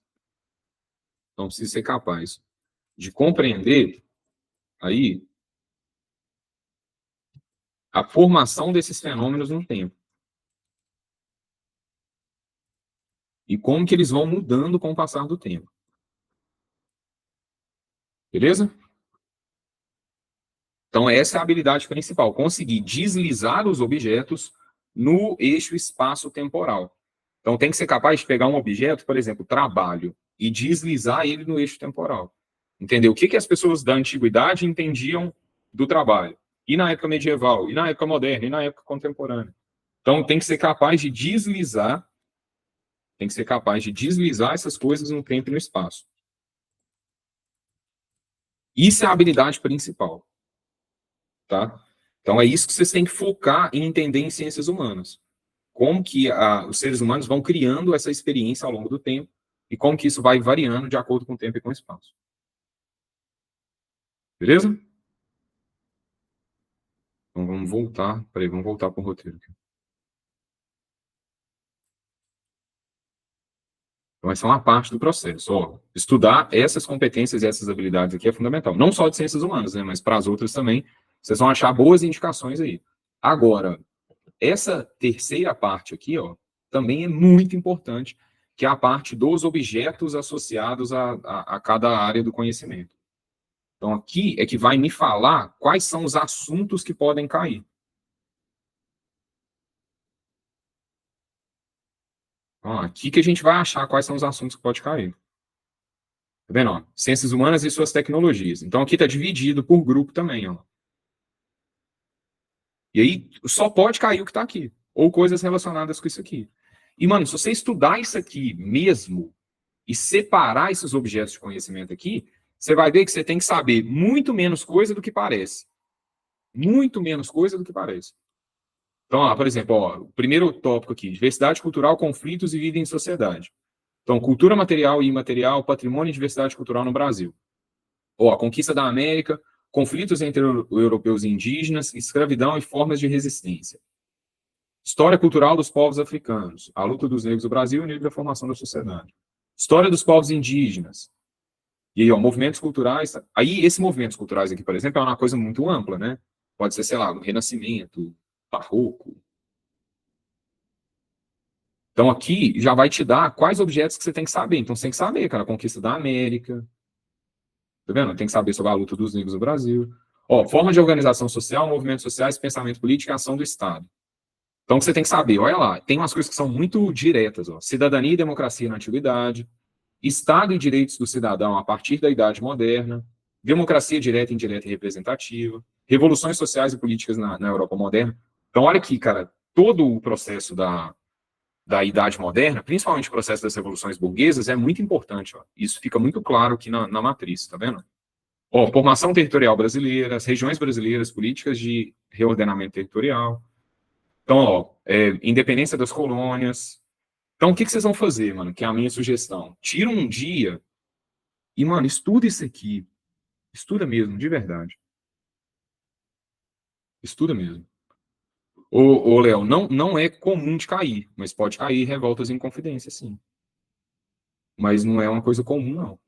de compreender aí a formação desses fenômenos no tempo e como que eles vão mudando com o passar do tempo. Beleza? Então essa é a habilidade principal, conseguir deslizar os objetos no eixo espaço-temporal. Então tem que ser capaz de pegar um objeto, por exemplo, trabalho, e deslizar ele no eixo temporal. Entender o que, que as pessoas da antiguidade entendiam do trabalho, e na época medieval, e na época moderna, e na época contemporânea. Então tem que ser capaz de deslizar, essas coisas no tempo e no espaço. Isso é a habilidade principal, tá? Então é isso que vocês têm que focar em entender em ciências humanas. Como que os seres humanos vão criando essa experiência ao longo do tempo e como que isso vai variando de acordo com o tempo e com o espaço. Beleza? Então vamos voltar. Peraí, vamos voltar para o roteiro aqui. Então, essa é uma parte do processo. Ó, estudar essas competências e essas habilidades aqui é fundamental. Não só de ciências humanas, né, mas para as outras também. Vocês vão achar boas indicações aí. Agora, essa terceira parte aqui, ó, também é muito importante, que é a parte dos objetos associados a cada área do conhecimento. Então, aqui é que vai me falar quais são os assuntos que podem cair. Então, aqui que a gente vai achar quais são os assuntos que podem cair. Tá vendo? Ó? Ciências humanas e suas tecnologias. Então, aqui está dividido por grupo também. Ó. E aí, só pode cair o que está aqui. Ou coisas relacionadas com isso aqui. E, mano, se você estudar isso aqui mesmo e separar esses objetos de conhecimento aqui, você vai ver que você tem que saber muito menos coisa do que parece. Muito menos coisa do que parece. Então, ó, por exemplo, ó, o primeiro tópico aqui, diversidade cultural, conflitos e vida em sociedade. Então, cultura material e imaterial, patrimônio e diversidade cultural no Brasil. Ó, a conquista da América, conflitos entre europeus e indígenas, escravidão e formas de resistência. História cultural dos povos africanos, a luta dos negros do Brasil e o nível da formação da sociedade. História dos povos indígenas. E aí, ó, movimentos culturais. Aí, esses movimentos culturais aqui, por exemplo, é uma coisa muito ampla, né? Pode ser, sei lá, um renascimento, barroco. Então, aqui já vai te dar quais objetos que você tem que saber. Então, você tem que saber, cara, a conquista da América. Tá vendo? Tem que saber sobre a luta dos negros no Brasil. Ó, forma de organização social, movimentos sociais, pensamento político e ação do Estado. Então, você tem que saber, olha lá, tem umas coisas que são muito diretas, ó. Cidadania e democracia na antiguidade, Estado e direitos do cidadão a partir da Idade Moderna, democracia direta, indireta e representativa, revoluções sociais e políticas na Europa moderna. Então, olha aqui, cara, todo o processo da Idade Moderna, principalmente o processo das revoluções burguesas, é muito importante. Ó. Isso fica muito claro aqui na matriz, tá vendo? Ó, formação territorial brasileira, as regiões brasileiras, políticas de reordenamento territorial. Então, ó, independência das colônias. Então, o que vocês vão fazer, mano? Que é a minha sugestão. Tira um dia e, mano, estuda isso aqui. Estuda mesmo, de verdade. Estuda mesmo. Ô Léo, não é comum de cair, mas pode cair revoltas em confidência, sim. Mas não é uma coisa comum, não.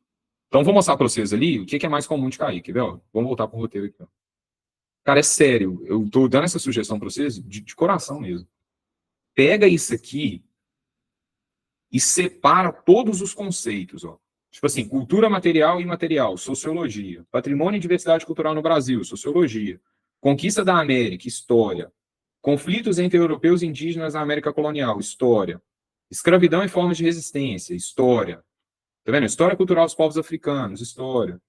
Então, vou mostrar para vocês ali o que é mais comum de cair, quer ver? Ó? Vamos voltar para o roteiro aqui. Ó. Cara, é sério, eu tô dando essa sugestão para vocês de coração mesmo. Pega isso aqui e separa todos os conceitos, ó. Tipo assim, cultura material e imaterial, sociologia. Patrimônio e diversidade cultural no Brasil, sociologia. Conquista da América, história. Conflitos entre europeus e indígenas na América colonial, história. Escravidão e formas de resistência, história. Tá vendo? História cultural dos povos africanos, história.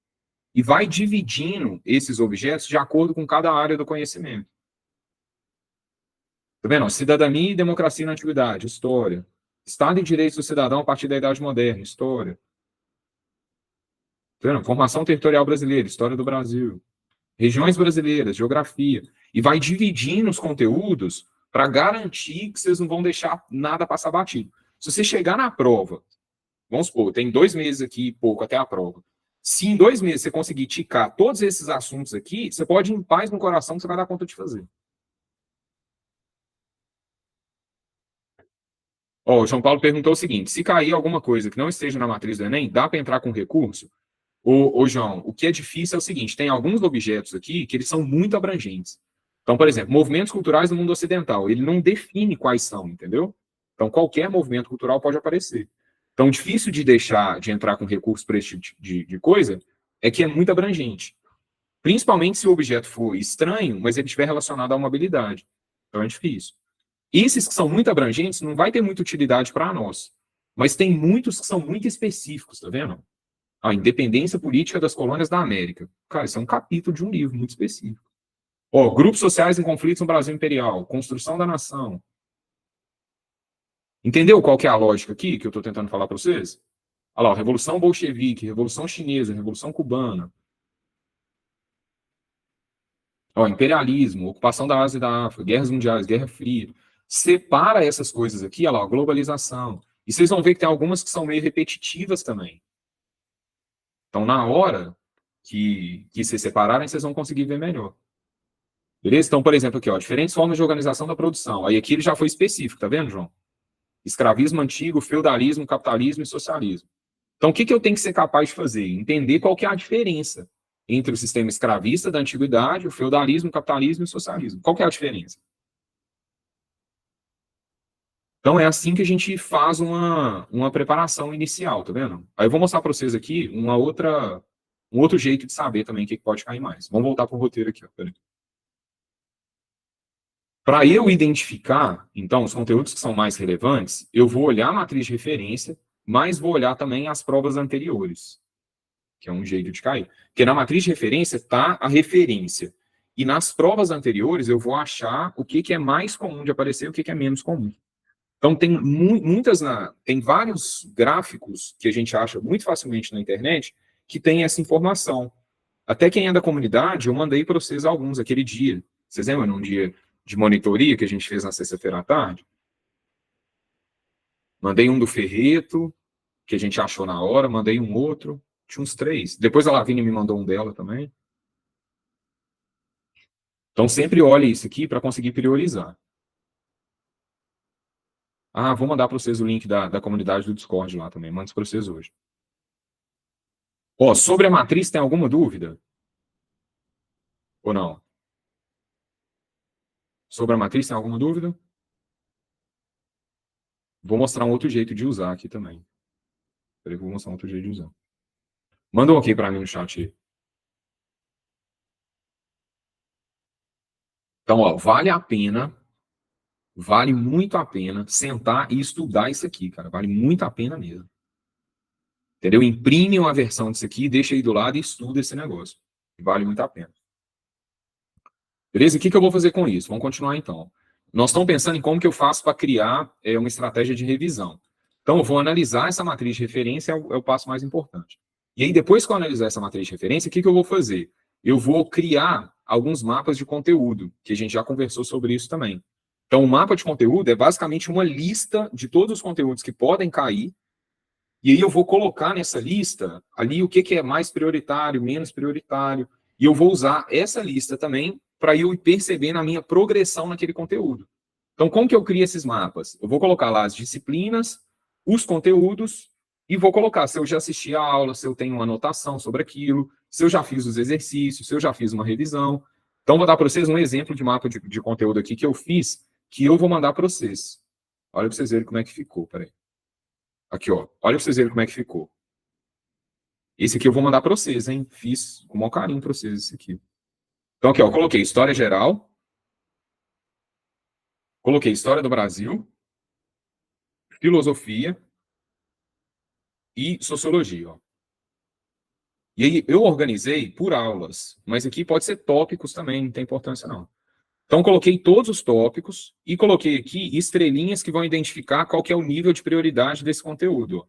E vai dividindo esses objetos de acordo com cada área do conhecimento. Tá vendo? Cidadania e democracia na antiguidade, história. Estado e direitos do cidadão a partir da Idade Moderna, história. Tá vendo? Formação territorial brasileira, história do Brasil, regiões brasileiras, geografia, e vai dividindo os conteúdos para garantir que vocês não vão deixar nada passar batido. Se você chegar na prova, vamos supor, tem 2 meses aqui, pouco até a prova. Se em 2 meses você conseguir ticar todos esses assuntos aqui, você pode ir em paz no coração que você vai dar conta de fazer. Ó, o João Paulo perguntou o seguinte: se cair alguma coisa que não esteja na matriz do Enem, dá para entrar com recurso? João, o que é difícil é o seguinte: tem alguns objetos aqui que eles são muito abrangentes. Então, por exemplo, movimentos culturais no mundo ocidental, ele não define quais são, entendeu? Então, qualquer movimento cultural pode aparecer. Então, difícil de deixar de entrar com recurso para esse tipo de coisa é que é muito abrangente. Principalmente se o objeto for estranho, mas ele estiver relacionado a uma habilidade. Então, é difícil. Esses que são muito abrangentes não vai ter muita utilidade para nós. Mas tem muitos que são muito específicos, tá vendo? A independência política das colônias da América. Cara, isso é um capítulo de um livro muito específico. Ó, grupos sociais em conflitos no Brasil Imperial, construção da nação. Entendeu qual que é a lógica aqui que eu estou tentando falar para vocês? Olha lá, Revolução Bolchevique, Revolução Chinesa, Revolução Cubana. Ó, imperialismo, ocupação da Ásia e da África, guerras mundiais, Guerra Fria. Separa essas coisas aqui, olha lá, globalização. E vocês vão ver que tem algumas que são meio repetitivas também. Então, na hora que se separarem, vocês vão conseguir ver melhor. Beleza? Então, por exemplo, aqui, ó, diferentes formas de organização da produção. Aí aqui ele já foi específico, tá vendo, João? Escravismo antigo, feudalismo, capitalismo e socialismo. Então, o que eu tenho que ser capaz de fazer? Entender qual que é a diferença entre o sistema escravista da antiguidade, o feudalismo, o capitalismo e o socialismo. Qual que é a diferença? Então, é assim que a gente faz uma preparação inicial, tá vendo? Aí eu vou mostrar para vocês aqui um outro jeito de saber também o que pode cair mais. Vamos voltar para o roteiro aqui. Para eu identificar, então, os conteúdos que são mais relevantes, eu vou olhar a matriz de referência, mas vou olhar também as provas anteriores, que é um jeito de cair. Porque na matriz de referência está a referência. E nas provas anteriores eu vou achar o que é mais comum de aparecer e o que é menos comum. Então, tem vários gráficos que a gente acha muito facilmente na internet que tem essa informação. Até quem é da comunidade, eu mandei para vocês alguns aquele dia. Vocês lembram num dia de monitoria que a gente fez na sexta-feira à tarde? Mandei um do Ferreto, que a gente achou na hora, mandei um outro, tinha uns 3. Depois a Lavínia me mandou um dela também. Então, sempre olhe isso aqui para conseguir priorizar. Ah, vou mandar para vocês o link da comunidade do Discord lá também. Mando para vocês hoje. Ó, sobre a matriz, tem alguma dúvida? Ou não? Sobre a matriz, tem alguma dúvida? Vou mostrar um outro jeito de usar aqui também. Peraí, vou mostrar um outro jeito de usar. Manda um ok para mim no chat aí. Então, ó, vale muito a pena sentar e estudar isso aqui, cara. Vale muito a pena mesmo. Entendeu? Imprime uma versão disso aqui, deixa aí do lado e estuda esse negócio. Vale muito a pena. Beleza? O que eu vou fazer com isso? Vamos continuar então. Nós estamos pensando em como que eu faço para criar uma estratégia de revisão. Então, eu vou analisar essa matriz de referência, é o passo mais importante. E aí, depois que eu analisar essa matriz de referência, o que eu vou fazer? Eu vou criar alguns mapas de conteúdo, que a gente já conversou sobre isso também. Então, o mapa de conteúdo é basicamente uma lista de todos os conteúdos que podem cair, e aí eu vou colocar nessa lista ali o que é mais prioritário, menos prioritário, e eu vou usar essa lista também para eu ir percebendo a minha progressão naquele conteúdo. Então, como que eu crio esses mapas? Eu vou colocar lá as disciplinas, os conteúdos, e vou colocar se eu já assisti a aula, se eu tenho uma anotação sobre aquilo, se eu já fiz os exercícios, se eu já fiz uma revisão. Então, vou dar para vocês um exemplo de mapa de conteúdo aqui que eu fiz, que eu vou mandar para vocês. Olha para vocês verem como é que ficou, peraí. Aqui, ó. Olha para vocês verem como é que ficou. Esse aqui eu vou mandar para vocês, hein? Fiz com o maior carinho para vocês esse aqui. Então, aqui, ó, coloquei história geral, coloquei história do Brasil, filosofia e sociologia, ó. E aí eu organizei por aulas, mas aqui pode ser tópicos também, não tem importância não. Então, coloquei todos os tópicos e coloquei aqui estrelinhas que vão identificar qual que é o nível de prioridade desse conteúdo.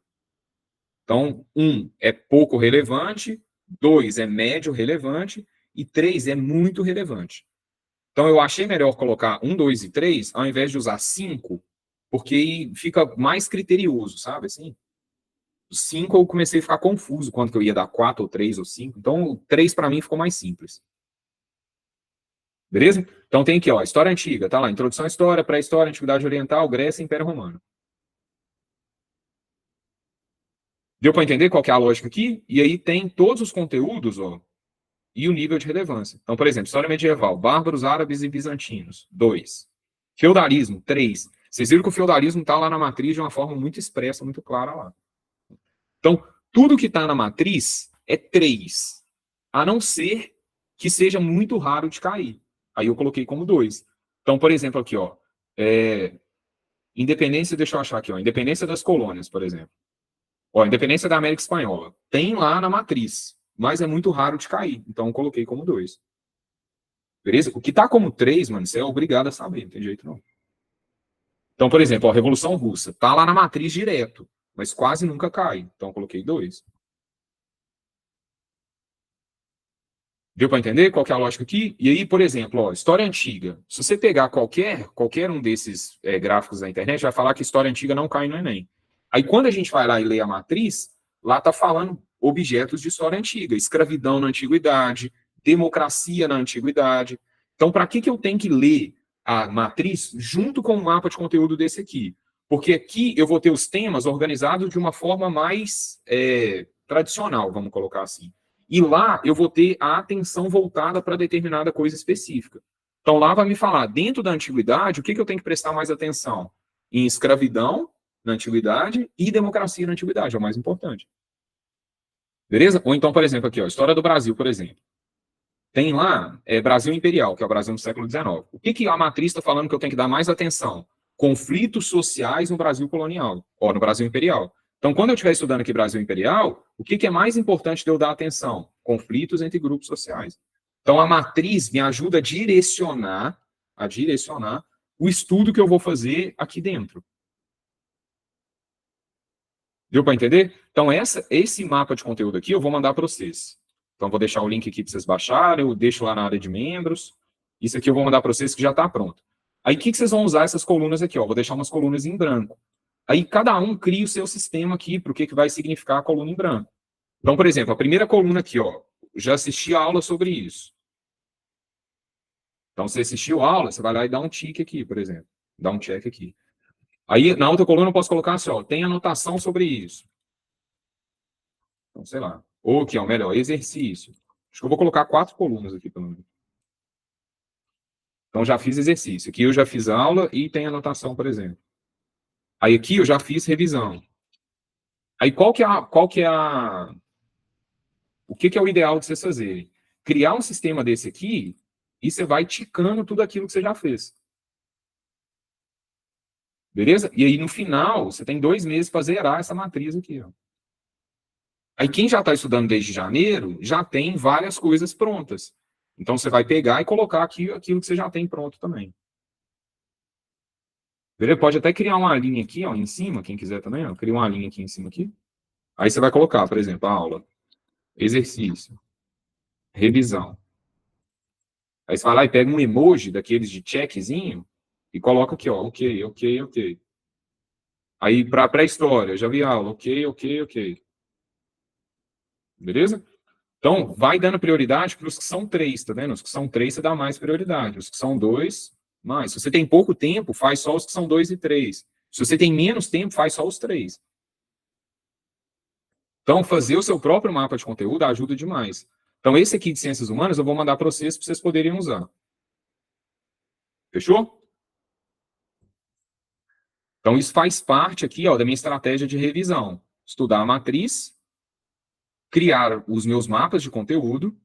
Então, 1 é pouco relevante, 2 é médio relevante e 3 é muito relevante. Então, eu achei melhor colocar 1, 2 e 3, ao invés de usar 5, porque aí fica mais criterioso, sabe? Assim, 5 eu comecei a ficar confuso quando que eu ia dar 4 ou 3 ou 5. Então, o 3 para mim ficou mais simples. Beleza? Então tem aqui, ó, história antiga, tá lá, introdução à história, pré-história, antiguidade oriental, Grécia e Império Romano. Deu para entender qual que é a lógica aqui? E aí tem todos os conteúdos, ó, e o nível de relevância. Então, por exemplo, história medieval, bárbaros, árabes e bizantinos, 2. Feudalismo, 3. Vocês viram que o feudalismo está lá na matriz de uma forma muito expressa, muito clara lá. Então, tudo que está na matriz é 3, a não ser que seja muito raro de cair. Aí eu coloquei como 2. Então, por exemplo, aqui, ó, independência, deixa eu achar aqui, ó, independência das colônias, por exemplo. Ó, independência da América Espanhola. Tem lá na matriz, mas é muito raro de cair. Então, eu coloquei como 2. Beleza? O que tá como 3, mano, você é obrigado a saber, não tem jeito não. Então, por exemplo, ó, Revolução Russa. Tá lá na matriz direto, mas quase nunca cai. Então, eu coloquei 2. Deu para entender qual que é a lógica aqui? E aí, por exemplo, ó, história antiga. Se você pegar qualquer um desses gráficos da internet, vai falar que história antiga não cai no Enem. Aí, quando a gente vai lá e lê a matriz, lá está falando objetos de história antiga. Escravidão na antiguidade, democracia na antiguidade. Então, para que eu tenho que ler a matriz junto com o mapa de conteúdo desse aqui? Porque aqui eu vou ter os temas organizados de uma forma mais tradicional, vamos colocar assim. E lá eu vou ter a atenção voltada para determinada coisa específica. Então lá vai me falar, dentro da antiguidade, o que eu tenho que prestar mais atenção? Em escravidão na antiguidade e democracia na antiguidade, é o mais importante. Beleza? Ou então, por exemplo, aqui, ó, história do Brasil, por exemplo. Tem lá Brasil Imperial, que é o Brasil no século XIX. O que a matriz está falando que eu tenho que dar mais atenção? Conflitos sociais no Brasil colonial, ou no Brasil Imperial. Então, quando eu estiver estudando aqui Brasil Imperial, o que é mais importante de eu dar atenção? Conflitos entre grupos sociais. Então, a matriz me ajuda a direcionar o estudo que eu vou fazer aqui dentro. Deu para entender? Então, esse mapa de conteúdo aqui eu vou mandar para vocês. Então, vou deixar o link aqui para vocês baixarem, eu deixo lá na área de membros. Isso aqui eu vou mandar para vocês que já está pronto. Aí, o que vocês vão usar essas colunas aqui? Ó? Vou deixar umas colunas em branco. Aí, cada um cria o seu sistema aqui para o que vai significar a coluna em branco. Então, por exemplo, a primeira coluna aqui, ó, já assisti a aula sobre isso. Então, você assistiu a aula, você vai lá e dá um tique aqui, por exemplo. Dá um check aqui. Aí, na outra coluna, eu posso colocar assim, ó, tem anotação sobre isso. Então, sei lá. Ou aqui, ó, melhor, exercício. Acho que eu vou colocar 4 colunas aqui, pelo menos. Então, já fiz exercício. Aqui eu já fiz aula e tem anotação, por exemplo. Aí aqui eu já fiz revisão. Aí qual que é o que é o ideal de vocês fazerem? Criar um sistema desse aqui e você vai ticando tudo aquilo que você já fez. Beleza? E aí, no final, você tem 2 meses para zerar essa matriz aqui, ó. Aí quem já está estudando desde janeiro já tem várias coisas prontas. Então você vai pegar e colocar aqui aquilo que você já tem pronto também. Beleza? Pode até criar uma linha aqui, ó, em cima, quem quiser também, ó, cria uma linha aqui em cima aqui. Aí você vai colocar, por exemplo, a aula, exercício, revisão. Aí você vai lá e pega um emoji daqueles de checkzinho e coloca aqui, ó, ok, ok, ok. Aí para pré-história, já vi aula, ok, ok, ok. Beleza? Então, vai dando prioridade para os que são 3, tá vendo? Os que são 3, você dá mais prioridade. Os que são 2, mais. Se você tem pouco tempo, faz só os que são 2 e 3. Se você tem menos tempo, faz só os 3. Então, fazer o seu próprio mapa de conteúdo ajuda demais. Então, esse aqui de Ciências Humanas eu vou mandar para vocês poderem usar. Fechou? Então, isso faz parte aqui, ó, da minha estratégia de revisão. Estudar a matriz, criar os meus mapas de conteúdo.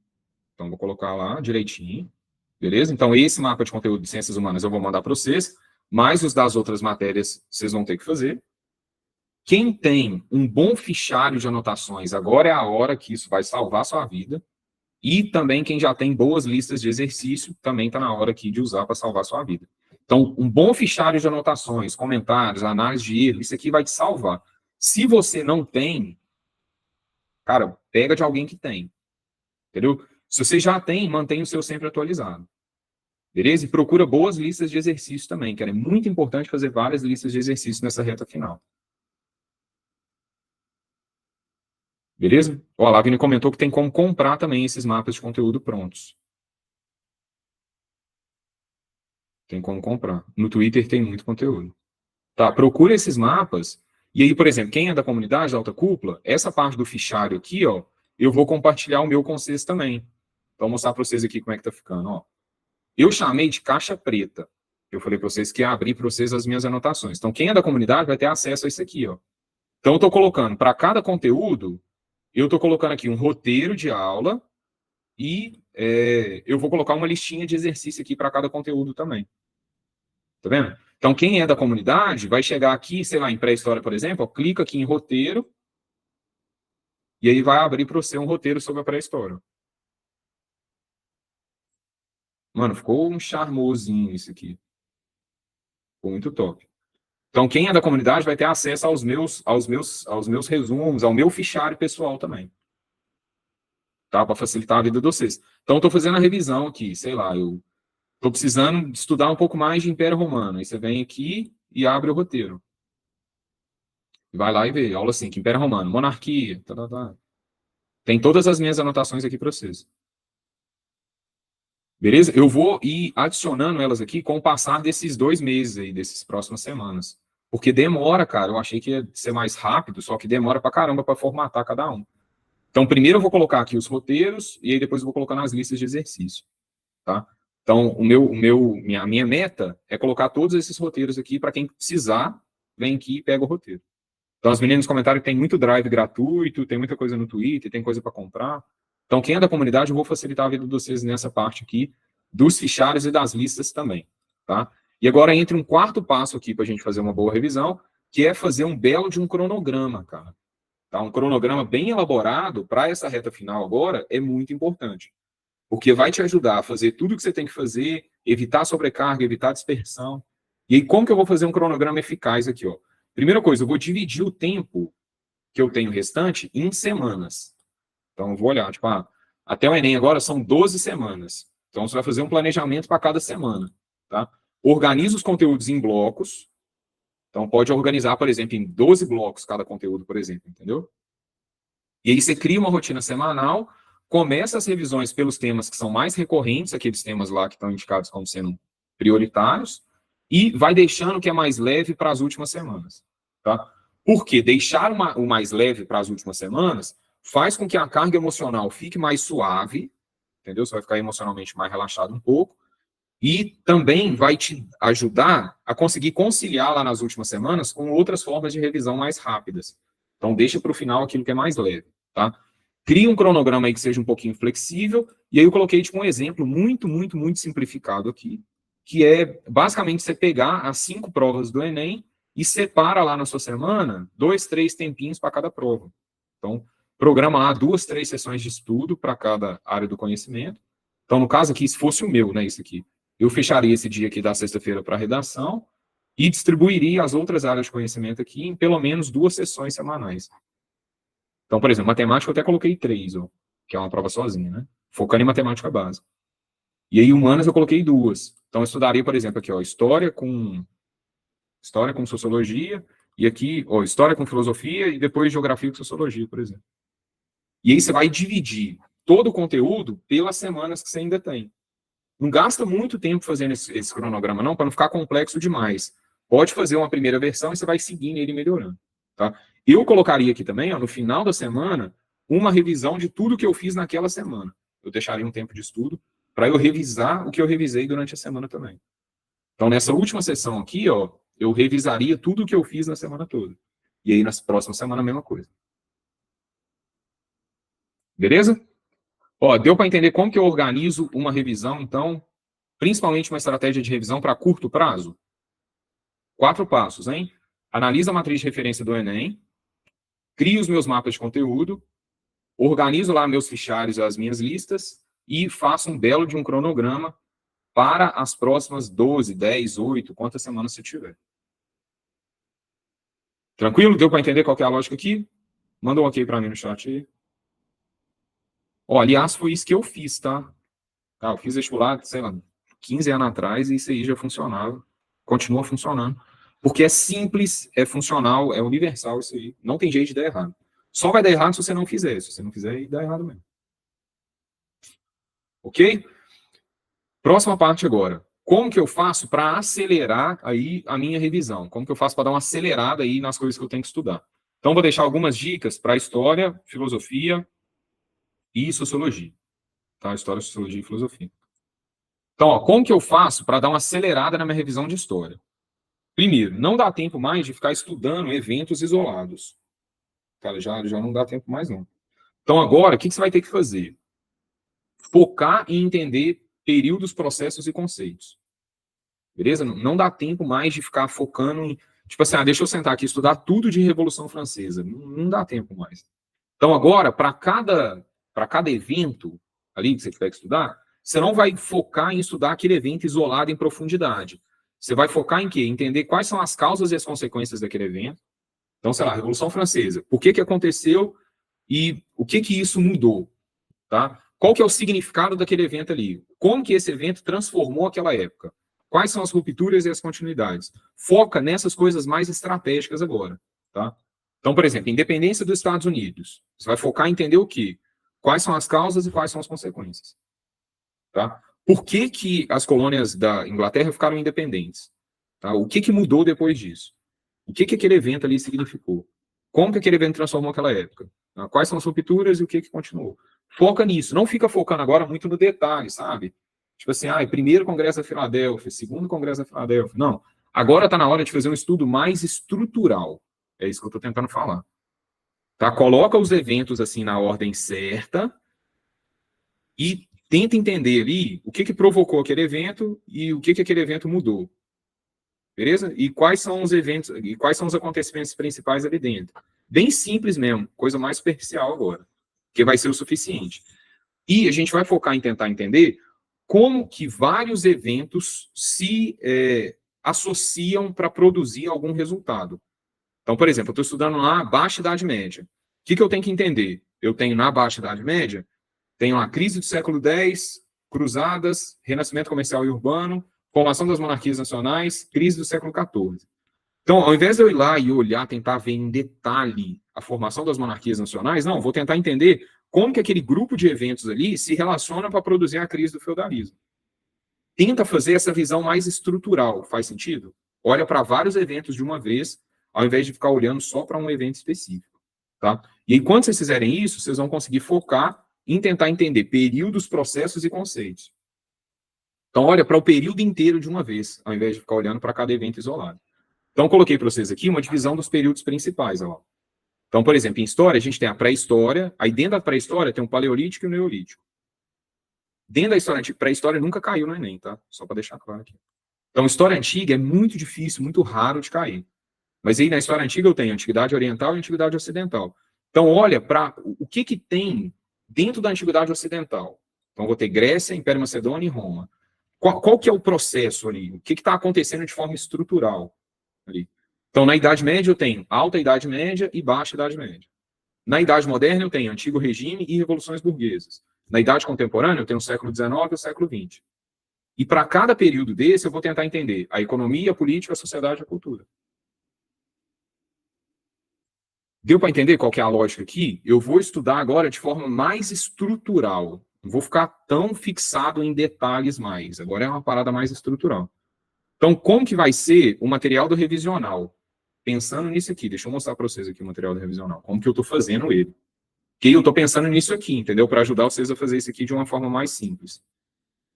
Então, vou colocar lá direitinho. Beleza? Então, esse mapa de conteúdo de Ciências Humanas eu vou mandar para vocês, mas os das outras matérias vocês vão ter que fazer. Quem tem um bom fichário de anotações, agora é a hora que isso vai salvar a sua vida. E também quem já tem boas listas de exercício, também está na hora aqui de usar para salvar a sua vida. Então, um bom fichário de anotações, comentários, análise de erro, isso aqui vai te salvar. Se você não tem, Cara, pega de alguém que tem, entendeu? Se você já tem, mantém o seu sempre atualizado. Beleza? E procura boas listas de exercícios também, que é muito importante fazer várias listas de exercícios nessa reta final. Beleza? Ó, a Lavínia comentou que tem como comprar também esses mapas de conteúdo prontos. Tem como comprar. No Twitter tem muito conteúdo. Tá? Procura esses mapas. E aí, por exemplo, quem é da comunidade da alta cúpula, essa parte do fichário aqui, ó, eu vou compartilhar o meu com vocês também. Então, vou mostrar para vocês aqui como é que tá ficando, ó. Eu chamei de caixa preta. Eu falei para vocês que ia abrir para vocês as minhas anotações. Então, quem é da comunidade vai ter acesso a isso aqui, ó. Então, eu estou colocando para cada conteúdo, eu estou colocando aqui um roteiro de aula e eu vou colocar uma listinha de exercício aqui para cada conteúdo também. Tá vendo? Então, quem é da comunidade vai chegar aqui, sei lá, em pré-história, por exemplo, ó, clica aqui em roteiro e aí vai abrir para você um roteiro sobre a pré-história. Mano, ficou um charmosinho isso aqui. Ficou muito top. Então, quem é da comunidade vai ter acesso aos meus resumos, ao meu fichário pessoal também. Tá? Para facilitar a vida de vocês. Então, estou fazendo a revisão aqui, sei lá, eu estou precisando estudar um pouco mais de Império Romano. Aí você vem aqui e abre o roteiro. Vai lá e vê, aula 5, Império Romano, monarquia, tá, tá, tá. Tem todas as minhas anotações aqui para vocês. Beleza? Eu vou ir adicionando elas aqui com o passar desses 2 meses aí, dessas próximas semanas. Porque demora, cara. Eu achei que ia ser mais rápido, só que demora pra caramba para formatar cada um. Então, primeiro eu vou colocar aqui os roteiros e aí depois eu vou colocar nas listas de exercício, tá? Então, minha meta é colocar todos esses roteiros aqui para quem precisar, vem aqui e pega o roteiro. Então, as meninas comentaram que tem muito drive gratuito, tem muita coisa no Twitter, tem coisa para comprar. Então, quem é da comunidade, eu vou facilitar a vida de vocês nessa parte aqui, dos fichários e das listas também, tá? E agora entra um quarto passo aqui para a gente fazer uma boa revisão, que é fazer um belo de um cronograma, cara. Tá? Um cronograma bem elaborado para essa reta final agora é muito importante, porque vai te ajudar a fazer tudo o que você tem que fazer, evitar sobrecarga, evitar dispersão. E aí, como que eu vou fazer um cronograma eficaz aqui, ó? Primeira coisa, eu vou dividir o tempo que eu tenho restante em semanas. Então, eu vou olhar, tipo, até o Enem agora são 12 semanas. Então, você vai fazer um planejamento para cada semana, tá? Organiza os conteúdos em blocos. Então, pode organizar, por exemplo, em 12 blocos cada conteúdo, por exemplo, entendeu? E aí você cria uma rotina semanal, começa as revisões pelos temas que são mais recorrentes, aqueles temas lá que estão indicados como sendo prioritários, e vai deixando o que é mais leve para as últimas semanas, tá? Porque deixar o mais leve para as últimas semanas faz com que a carga emocional fique mais suave, entendeu? Você vai ficar emocionalmente mais relaxado um pouco, e também vai te ajudar a conseguir conciliar lá nas últimas semanas com outras formas de revisão mais rápidas. Então, deixa para o final aquilo que é mais leve, tá? Cria um cronograma aí que seja um pouquinho flexível, e aí eu coloquei tipo um exemplo muito, muito, muito simplificado aqui, que é basicamente você pegar as 5 provas do Enem e separa lá na sua semana 2, 3 tempinhos para cada prova. Então, programa lá 2, 3 sessões de estudo para cada área do conhecimento. Então, no caso aqui, se fosse o meu, né, isso aqui, eu fecharia esse dia aqui da sexta-feira para redação e distribuiria as outras áreas de conhecimento aqui em pelo menos 2 sessões semanais. Então, por exemplo, matemática eu até coloquei 3, ó, que é uma prova sozinha, né? Focando em matemática básica. E aí, humanas eu coloquei 2. Então, eu estudaria, por exemplo, aqui, ó, história com sociologia, e aqui, ó, história com filosofia, e depois geografia com sociologia, por exemplo. E aí você vai dividir todo o conteúdo pelas semanas que você ainda tem. Não gasta muito tempo fazendo esse cronograma, não, para não ficar complexo demais. Pode fazer uma primeira versão e você vai seguindo ele melhorando. Tá? Eu colocaria aqui também, ó, no final da semana, uma revisão de tudo que eu fiz naquela semana. Eu deixaria um tempo de estudo para eu revisar o que eu revisei durante a semana também. Então, nessa última sessão aqui, ó, eu revisaria tudo o que eu fiz na semana toda. E aí, na próxima semana, a mesma coisa. Beleza? Ó, deu para entender como que eu organizo uma revisão, então, principalmente uma estratégia de revisão para curto prazo? 4 passos, hein? Analisa a matriz de referência do Enem, crio os meus mapas de conteúdo, organizo lá meus fichários, as minhas listas, e faço um belo de um cronograma para as próximas 12, 10, 8, quantas semanas você tiver. Tranquilo? Deu para entender qual que é a lógica aqui? Manda um ok para mim no chat aí. Ó, aliás, foi isso que eu fiz, tá? Eu fiz vestibular, sei lá, 15 anos atrás e isso aí já funcionava. Continua funcionando. Porque é simples, é funcional, é universal isso aí. Não tem jeito de dar errado. Só vai dar errado se você não fizer. Se você não fizer, aí dá errado mesmo. Ok? Próxima parte agora. Como que eu faço para acelerar aí a minha revisão? Como que eu faço para dar uma acelerada aí nas coisas que eu tenho que estudar? Então, vou deixar algumas dicas para história, filosofia e sociologia. Tá? História, sociologia e filosofia. Então, ó, como que eu faço para dar uma acelerada na minha revisão de história? Primeiro, não dá tempo mais de ficar estudando eventos isolados. Cara, já não dá tempo mais, não. Então, agora, o que você vai ter que fazer? Focar em entender períodos, processos e conceitos. Beleza? Não dá tempo mais de ficar focando em, tipo assim, deixa eu sentar aqui e estudar tudo de Revolução Francesa. Não dá tempo mais. Então, agora, para cada evento ali que você tiver que estudar, você não vai focar em estudar aquele evento isolado em profundidade. Você vai focar em quê? Entender quais são as causas e as consequências daquele evento. Então, sei lá, Revolução Francesa. Por que aconteceu e o que isso mudou? Tá? Qual que é o significado daquele evento ali? Como que esse evento transformou aquela época? Quais são as rupturas e as continuidades? Foca nessas coisas mais estratégicas agora, tá? Então, por exemplo, independência dos Estados Unidos. Você vai focar em entender o quê? Quais são as causas e quais são as consequências, tá? Por que as colônias da Inglaterra ficaram independentes? Tá? O que mudou depois disso? O que aquele evento ali significou? Como que aquele evento transformou aquela época? Tá? Quais são as rupturas e o que continuou? Foca nisso. Não fica focando agora muito no detalhe, sabe? Tipo assim, primeiro Congresso da Filadélfia, segundo Congresso da Filadélfia. Não. Agora está na hora de fazer um estudo mais estrutural. É isso que eu estou tentando falar. Tá? Coloca os eventos assim na ordem certa e tenta entender ali o que provocou aquele evento e o que aquele evento mudou. Beleza? E quais são os eventos, e quais são os acontecimentos principais ali dentro. Bem simples mesmo, coisa mais superficial agora, que vai ser o suficiente. E a gente vai focar em tentar entender como que vários eventos se associam para produzir algum resultado. Então, por exemplo, eu estou estudando lá Baixa Idade Média. O que eu tenho que entender? Eu tenho na Baixa Idade Média, tenho a crise do século X, cruzadas, renascimento comercial e urbano, formação das monarquias nacionais, crise do século XIV. Então, ao invés de eu ir lá e olhar, tentar ver em detalhe a formação das monarquias nacionais, não, vou tentar entender como que aquele grupo de eventos ali se relaciona para produzir a crise do feudalismo. Tenta fazer essa visão mais estrutural, faz sentido? Olha para vários eventos de uma vez, ao invés de ficar olhando só para um evento específico. Tá? E aí, quando vocês fizerem isso, vocês vão conseguir focar em tentar entender períodos, processos e conceitos. Então, olha para o período inteiro de uma vez, ao invés de ficar olhando para cada evento isolado. Então, coloquei para vocês aqui uma divisão dos períodos principais. Ó. Então, por exemplo, em história, a gente tem a pré-história, aí dentro da pré-história tem o paleolítico e o neolítico. Dentro da história antiga, pré-história nunca caiu no Enem, tá? Só para deixar claro aqui. Então, história antiga é muito difícil, muito raro de cair. Mas aí na história antiga eu tenho antiguidade oriental e antiguidade ocidental. Então, olha para o que tem dentro da antiguidade ocidental. Então, vou ter Grécia, Império Macedônio e Roma. Qual que é o processo ali? O que está acontecendo de forma estrutural ali? Então, na Idade Média eu tenho Alta Idade Média e Baixa Idade Média. Na Idade Moderna eu tenho Antigo Regime e Revoluções Burguesas. Na Idade Contemporânea eu tenho o século XIX e o século XX. E para cada período desse eu vou tentar entender a economia, a política, a sociedade e a cultura. Deu para entender qual que é a lógica aqui? Eu vou estudar agora de forma mais estrutural. Não vou ficar tão fixado em detalhes mais. Agora é uma parada mais estrutural. Então, como que vai ser o material do revisional? Pensando nisso aqui, deixa eu mostrar para vocês aqui o material do revisional. Como que eu estou fazendo ele? Que eu estou pensando nisso aqui, entendeu? Para ajudar vocês a fazer isso aqui de uma forma mais simples.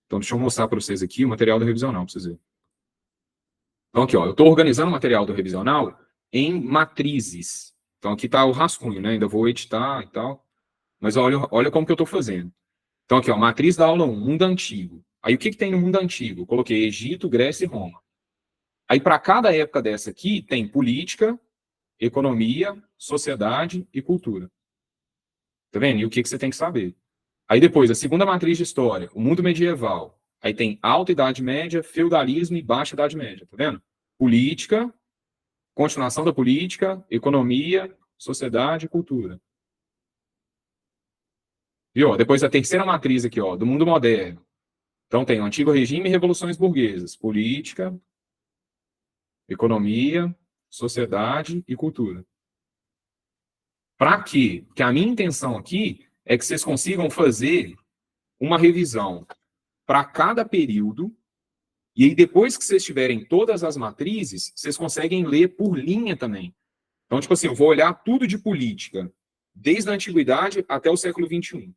Então, deixa eu mostrar para vocês aqui o material do revisional, para vocês verem. Então, aqui, ó, eu estou organizando o material do revisional em matrizes. Então, aqui está o rascunho, né? Ainda vou editar e tal. Mas olha como que eu estou fazendo. Então, aqui, ó, matriz da aula 1, mundo antigo. Aí, o que tem no mundo antigo? Eu coloquei Egito, Grécia e Roma. Aí, para cada época dessa aqui, tem política, economia, sociedade e cultura. Tá vendo? E o que você tem que saber? Aí, depois, a segunda matriz de história, o mundo medieval. Aí tem Alta Idade Média, feudalismo e Baixa Idade Média. Tá vendo? Política, continuação da política, economia, sociedade e cultura. E, ó, depois a terceira matriz aqui, ó, do mundo moderno. Então tem o antigo regime e revoluções burguesas, política, economia, sociedade e cultura. Para quê? Porque a minha intenção aqui é que vocês consigam fazer uma revisão para cada período, e aí depois que vocês tiverem todas as matrizes, vocês conseguem ler por linha também. Então, tipo assim, eu vou olhar tudo de política, desde a antiguidade até o século XXI.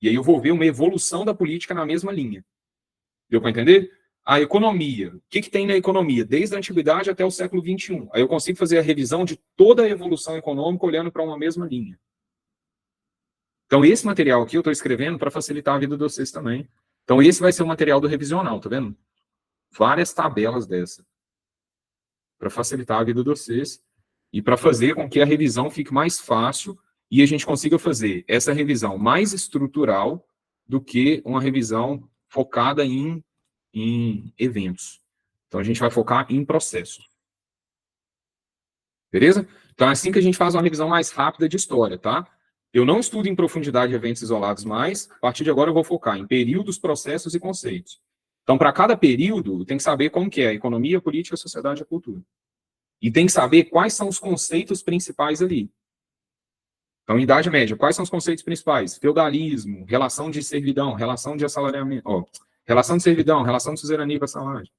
E aí eu vou ver uma evolução da política na mesma linha. Deu para entender? A economia. O que tem na economia? Desde a antiguidade até o século XXI. Aí eu consigo fazer a revisão de toda a evolução econômica olhando para uma mesma linha. Então, esse material aqui eu estou escrevendo para facilitar a vida de vocês também. Então, esse vai ser o material do revisional, tá vendo? Várias tabelas dessa. Para facilitar a vida de vocês e para fazer com que a revisão fique mais fácil e a gente consiga fazer essa revisão mais estrutural do que uma revisão focada em eventos. Então, a gente vai focar em processos. Beleza? Então, é assim que a gente faz uma revisão mais rápida de história, tá? Eu não estudo em profundidade eventos isolados mais. A partir de agora, eu vou focar em períodos, processos e conceitos. Então, para cada período, tem que saber como que é a economia, a política, a sociedade e a cultura. E tem que saber quais são os conceitos principais ali. Então, Idade Média, quais são os conceitos principais? Feudalismo, relação de servidão, relação de assalariamento, relação de servidão, relação de suzerania e vassalagem.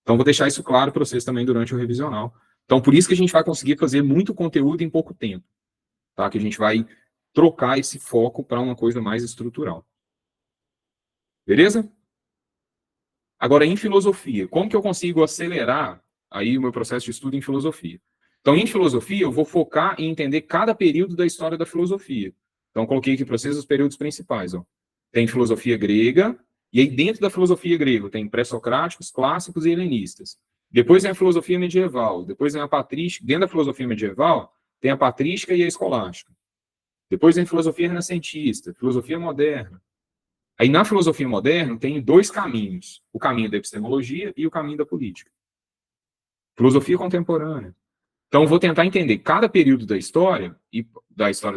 Então, vou deixar isso claro para vocês também durante o revisional. Então, por isso que a gente vai conseguir fazer muito conteúdo em pouco tempo. Tá? Que a gente vai trocar esse foco para uma coisa mais estrutural. Beleza? Agora, em filosofia, como que eu consigo acelerar aí o meu processo de estudo em filosofia? Então, em filosofia, eu vou focar em entender cada período da história da filosofia. Então, coloquei aqui para vocês os períodos principais. Ó. Tem filosofia grega, e aí dentro da filosofia grega tem pré-socráticos, clássicos e helenistas. Depois vem a filosofia medieval, depois vem a patrística. Dentro da filosofia medieval, tem a patrística e a escolástica. Depois vem a filosofia renascentista, filosofia moderna. Aí, na filosofia moderna, tem dois caminhos: o caminho da epistemologia e o caminho da política. Filosofia contemporânea. Então, vou tentar entender cada período da história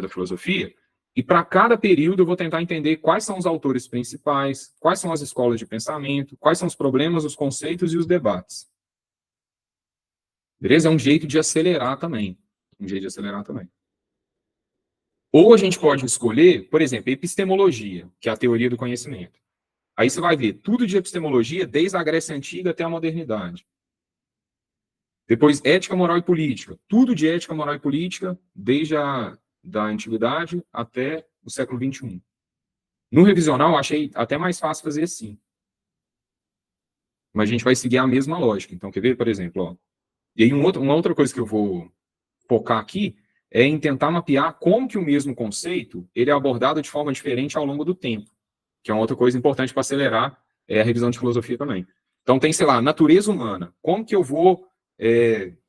da filosofia, e para cada período eu vou tentar entender quais são os autores principais, quais são as escolas de pensamento, quais são os problemas, os conceitos e os debates. Beleza? É um jeito de acelerar também. Um jeito de acelerar também. Ou a gente pode escolher, por exemplo, epistemologia, que é a teoria do conhecimento. Aí você vai ver tudo de epistemologia desde a Grécia Antiga até a modernidade. Depois, ética, moral e política. Tudo de ética, moral e política, desde a da antiguidade até o século XXI. No revisional, eu achei até mais fácil fazer assim. Mas a gente vai seguir a mesma lógica. Então, quer ver, por exemplo, ó. E aí, uma outra coisa que eu vou focar aqui é em tentar mapear como que o mesmo conceito ele é abordado de forma diferente ao longo do tempo, que é uma outra coisa importante para acelerar a revisão de filosofia também. Então, tem, sei lá, natureza humana. Como que eu vou...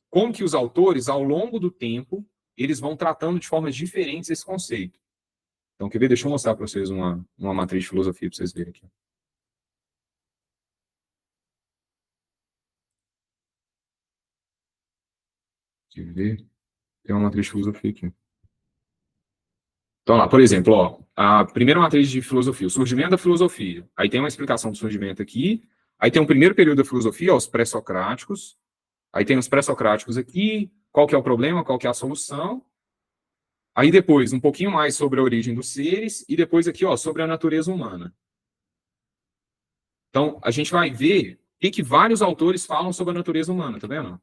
como que os autores, ao longo do tempo, eles vão tratando de formas diferentes esse conceito. Então, quer ver? Deixa eu mostrar para vocês uma matriz de filosofia para vocês verem aqui. Quer ver? Tem uma matriz de filosofia aqui. Então, lá, por exemplo, ó, a primeira matriz de filosofia, o surgimento da filosofia. Aí tem uma explicação do surgimento aqui. Aí tem o primeiro período da filosofia, ó, os pré-socráticos. Aí tem os pré-socráticos aqui, qual que é o problema, qual que é a solução. Aí depois, um pouquinho mais sobre a origem dos seres, e depois aqui, ó, sobre a natureza humana. Então, a gente vai ver o que vários autores falam sobre a natureza humana, tá vendo?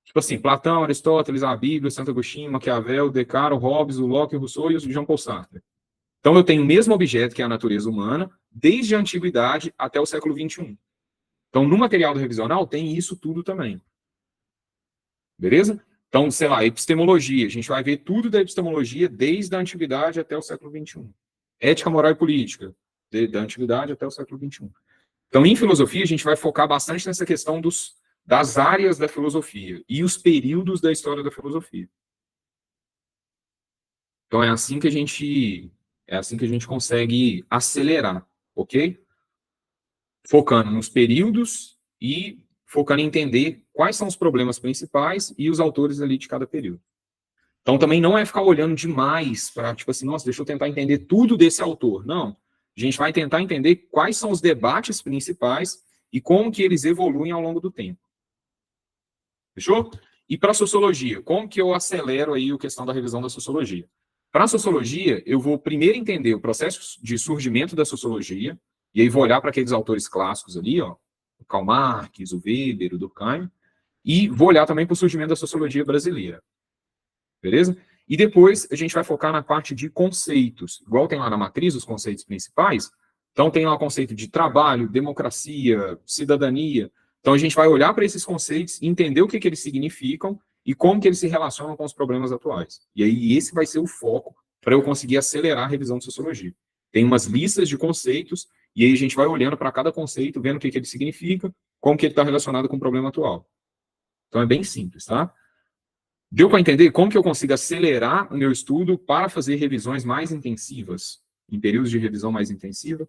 Tipo assim, Platão, Aristóteles, a Bíblia, Santo Agostinho, Maquiavel, Descartes, Hobbes, o Locke, o Rousseau e o Jean-Paul Sartre. Então, eu tenho o mesmo objeto que é a natureza humana, desde a antiguidade até o século XXI. Então, no material do revisional, tem isso tudo também. Beleza? Então, sei lá, epistemologia. A gente vai ver tudo da epistemologia desde a antiguidade até o século XXI. Ética, moral e política, da antiguidade até o século XXI. Então, em filosofia, a gente vai focar bastante nessa questão das áreas da filosofia e os períodos da história da filosofia. Então, é assim que a gente consegue acelerar, ok? Focando nos períodos e focando em entender quais são os problemas principais e os autores ali de cada período. Então, também não é ficar olhando demais para, tipo assim, nossa, deixa eu tentar entender tudo desse autor. Não. A gente vai tentar entender quais são os debates principais e como que eles evoluem ao longo do tempo. Fechou? E para a sociologia, como que eu acelero aí a questão da revisão da sociologia? Para a sociologia, eu vou primeiro entender o processo de surgimento da sociologia, e aí vou olhar para aqueles autores clássicos ali, ó, o Karl Marx, o Weber, o Durkheim, e vou olhar também para o surgimento da sociologia brasileira. Beleza? E depois a gente vai focar na parte de conceitos. Igual tem lá na matriz os conceitos principais. Então tem lá o conceito de trabalho, democracia, cidadania. Então a gente vai olhar para esses conceitos, entender o que eles significam e como que eles se relacionam com os problemas atuais. E aí esse vai ser o foco para eu conseguir acelerar a revisão de sociologia. Tem umas listas de conceitos e aí a gente vai olhando para cada conceito, vendo o que ele significa, como que ele está relacionado com o problema atual. Então é bem simples, tá? Deu para entender como que eu consigo acelerar o meu estudo para fazer revisões mais intensivas, em períodos de revisão mais intensiva?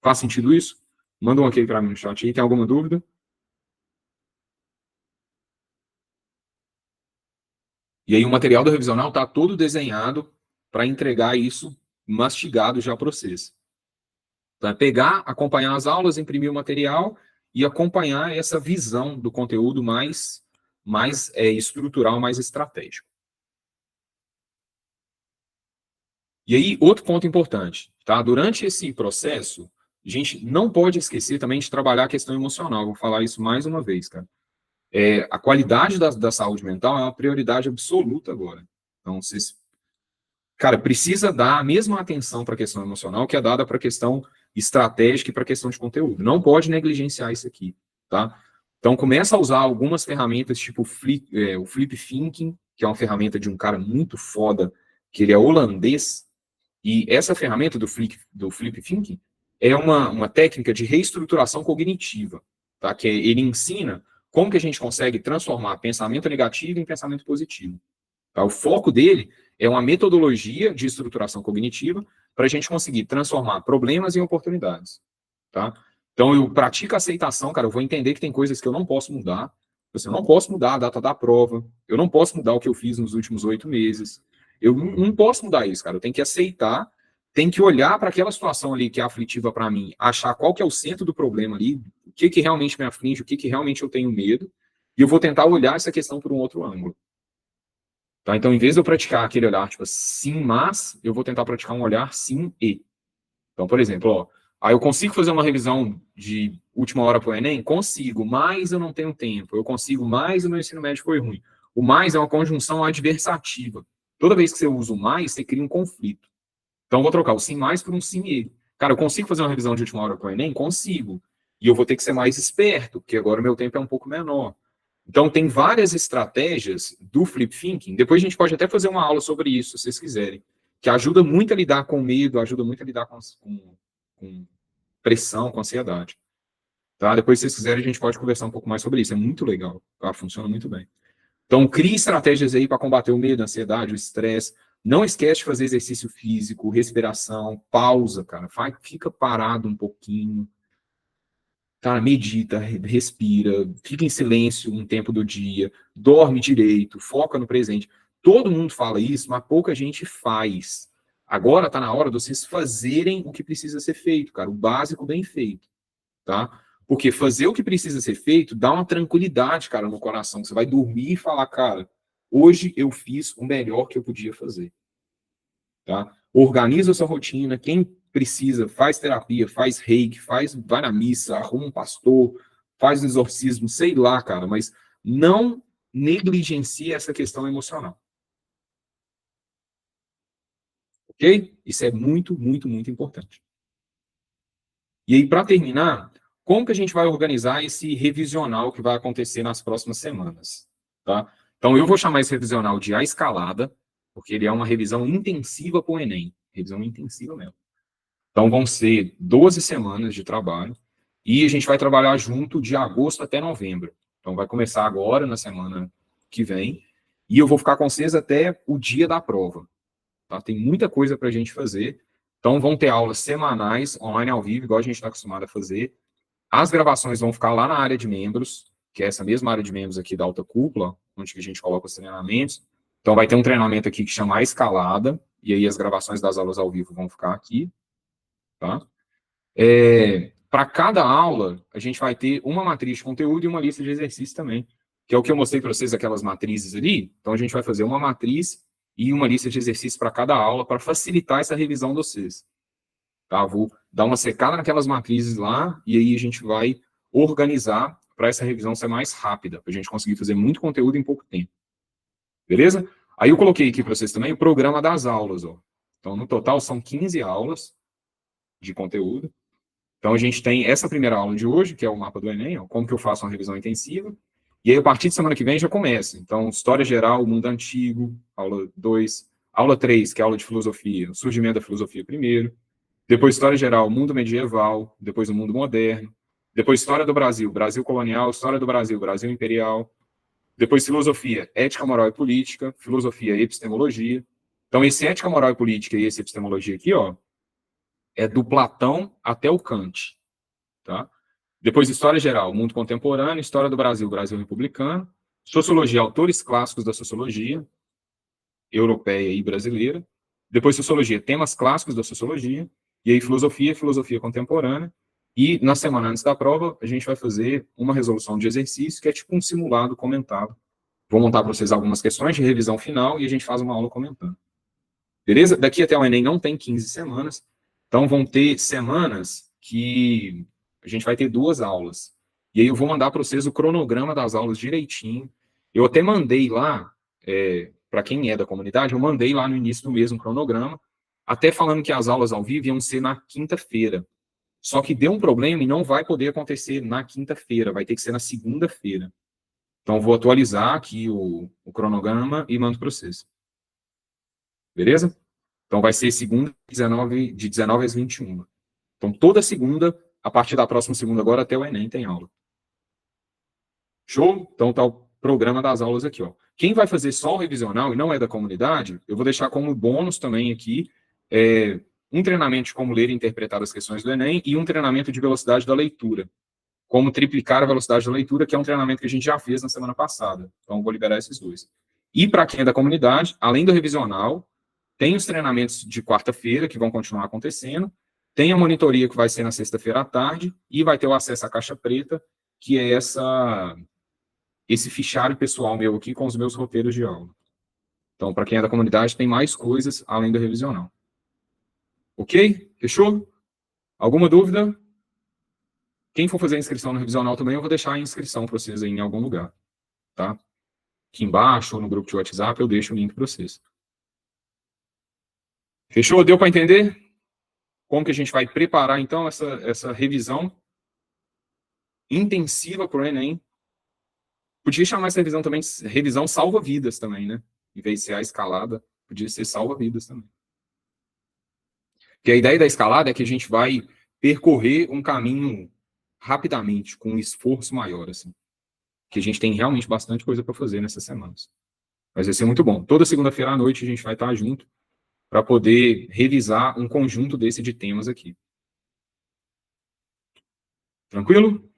Faz sentido isso? Manda um ok para mim no chat aí, tem alguma dúvida? E aí o material do revisional está todo desenhado para entregar isso mastigado já para vocês. Então, é pegar, acompanhar as aulas, imprimir o material e acompanhar essa visão do conteúdo mais estrutural, mais estratégico. E aí, outro ponto importante, tá? Durante esse processo, a gente não pode esquecer também de trabalhar a questão emocional. Vou falar isso mais uma vez, cara. A qualidade da saúde mental é uma prioridade absoluta agora. Então, vocês, cara, precisa dar a mesma atenção para a questão emocional que é dada para a questão estratégica e para a questão de conteúdo. Não pode negligenciar isso aqui, tá? Então, começa a usar algumas ferramentas, tipo o Flip Thinking, que é uma ferramenta de um cara muito foda, que ele é holandês, e essa ferramenta do Flip Thinking é uma técnica de reestruturação cognitiva, tá? Que ele ensina como que a gente consegue transformar pensamento negativo em pensamento positivo. Tá? O foco dele é uma metodologia de estruturação cognitiva para a gente conseguir transformar problemas em oportunidades. Tá? Então, eu pratico a aceitação, cara, eu vou entender que tem coisas que eu não posso mudar. Eu não posso mudar a data da prova, eu não posso mudar o que eu fiz nos últimos 8 meses. Eu não posso mudar isso, cara. Eu tenho que aceitar, tenho que olhar para aquela situação ali que é aflitiva para mim, achar qual que é o centro do problema ali, o que realmente me aflige, o que realmente eu tenho medo, e eu vou tentar olhar essa questão por um outro ângulo. Tá? Então, em vez de eu praticar aquele olhar, tipo, sim, mas, eu vou tentar praticar um olhar sim e. Então, por exemplo, ó, eu consigo fazer uma revisão de última hora para o Enem? Consigo, mas eu não tenho tempo. Eu consigo, mas o meu ensino médio foi ruim. O mais é uma conjunção adversativa. Toda vez que você usa o mais, você cria um conflito. Então, eu vou trocar o sim mais por um sim e. Cara, eu consigo fazer uma revisão de última hora para o Enem? Consigo. E eu vou ter que ser mais esperto, porque agora o meu tempo é um pouco menor. Então, tem várias estratégias do Flip Thinking. Depois a gente pode até fazer uma aula sobre isso, se vocês quiserem. Que ajuda muito a lidar com medo, ajuda muito a lidar com pressão, com ansiedade. Tá? Depois, se vocês quiserem, a gente pode conversar um pouco mais sobre isso. É muito legal. Tá? Funciona muito bem. Então, crie estratégias aí para combater o medo, a ansiedade, o estresse. Não esquece de fazer exercício físico, respiração, pausa, cara. Fica parado um pouquinho. Cara, medita, respira, fica em silêncio um tempo do dia, dorme direito, foca no presente. Todo mundo fala isso, mas pouca gente faz. Agora está na hora de vocês fazerem o que precisa ser feito, cara, o básico bem feito, tá? Porque fazer o que precisa ser feito dá uma tranquilidade, cara, no coração. Você vai dormir e falar, cara, hoje eu fiz o melhor que eu podia fazer, tá? Organiza a sua rotina, quem precisa, faz terapia, faz reiki, vai na missa, arruma um pastor, faz um exorcismo, sei lá, cara, mas não negligencie essa questão emocional. Ok? Isso é muito, muito, muito importante. E aí, para terminar, como que a gente vai organizar esse revisional que vai acontecer nas próximas semanas? Tá? Então, eu vou chamar esse revisional de A Escalada, porque ele é uma revisão intensiva para o Enem. Revisão intensiva mesmo. Então, vão ser 12 semanas de trabalho e a gente vai trabalhar junto de agosto até novembro. Então, vai começar agora, na semana que vem, e eu vou ficar com vocês até o dia da prova. Tá? Tem muita coisa para a gente fazer. Então, vão ter aulas semanais, online ao vivo, igual a gente está acostumado a fazer. As gravações vão ficar lá na área de membros, que é essa mesma área de membros aqui da alta cúpula, onde a gente coloca os treinamentos. Então, vai ter um treinamento aqui que chama a escalada, e aí as gravações das aulas ao vivo vão ficar aqui, tá? Para cada aula, a gente vai ter uma matriz de conteúdo e uma lista de exercícios também, que é o que eu mostrei para vocês, aquelas matrizes ali. Então, a gente vai fazer uma matriz e uma lista de exercícios para cada aula, para facilitar essa revisão de vocês. Tá? Vou dar uma secada naquelas matrizes lá, e aí a gente vai organizar para essa revisão ser mais rápida, para a gente conseguir fazer muito conteúdo em pouco tempo. Beleza? Aí eu coloquei aqui para vocês também o programa das aulas. Ó. Então, no total, são 15 aulas de conteúdo. Então, a gente tem essa primeira aula de hoje, que é o mapa do Enem, ó, como que eu faço uma revisão intensiva. E aí, a partir de semana que vem, já começa. Então, História Geral, Mundo Antigo, aula 2. Aula 3, que é a aula de Filosofia, o surgimento da filosofia primeiro. Depois, História Geral, Mundo Medieval. Depois, o Mundo Moderno. Depois, História do Brasil, Brasil Colonial. História do Brasil, Brasil Imperial. Depois, Filosofia, Ética, Moral e Política. Filosofia e Epistemologia. Então, esse Ética, Moral e Política e esse Epistemologia aqui, ó, é do Platão até o Kant. Tá? Depois, História Geral, Mundo Contemporâneo, História do Brasil, Brasil Republicano, Sociologia, autores clássicos da sociologia, europeia e brasileira. Depois, Sociologia, temas clássicos da sociologia. E aí, Filosofia, Filosofia Contemporânea. E, na semana antes da prova, a gente vai fazer uma resolução de exercício, que é tipo um simulado comentado. Vou montar para vocês algumas questões de revisão final e a gente faz uma aula comentando. Beleza? Daqui até o Enem não tem 15 semanas, então vão ter semanas que a gente vai ter 2 aulas. E aí eu vou mandar para vocês o cronograma das aulas direitinho. Eu até mandei lá, para quem é da comunidade, eu mandei lá no início do mês um cronograma, até falando que as aulas ao vivo iam ser na quinta-feira. Só que deu um problema e não vai poder acontecer na quinta-feira, vai ter que ser na segunda-feira. Então, vou atualizar aqui o cronograma e mando para vocês. Beleza? Então, vai ser segunda, de 19 às 21. Então, toda segunda, a partir da próxima segunda agora, até o Enem tem aula. Show? Então, tá o programa das aulas aqui, ó. Quem vai fazer só o revisional e não é da comunidade, eu vou deixar como bônus também aqui, um treinamento de como ler e interpretar as questões do Enem e um treinamento de velocidade da leitura. Como triplicar a velocidade da leitura, que é um treinamento que a gente já fez na semana passada. Então, vou liberar esses 2. E para quem é da comunidade, além do revisional, tem os treinamentos de quarta-feira, que vão continuar acontecendo, tem a monitoria, que vai ser na sexta-feira à tarde, e vai ter o acesso à caixa preta, que é esse fichário pessoal meu aqui com os meus roteiros de aula. Então, para quem é da comunidade, tem mais coisas além do revisional. Ok? Fechou? Alguma dúvida? Quem for fazer a inscrição no revisional também, eu vou deixar a inscrição para vocês aí em algum lugar, tá? Aqui embaixo, ou no grupo de WhatsApp, eu deixo o link para vocês. Fechou? Deu para entender? Como que a gente vai preparar, então, essa revisão intensiva para o Enem? Podia chamar essa revisão também, revisão salva-vidas também, né? Em vez de ser a escalada, podia ser salva-vidas também. Porque a ideia da escalada é que a gente vai percorrer um caminho rapidamente, com um esforço maior, assim. Que a gente tem realmente bastante coisa para fazer nessas semanas. Mas vai ser muito bom. Toda segunda-feira à noite a gente vai estar junto para poder revisar um conjunto desse de temas aqui. Tranquilo?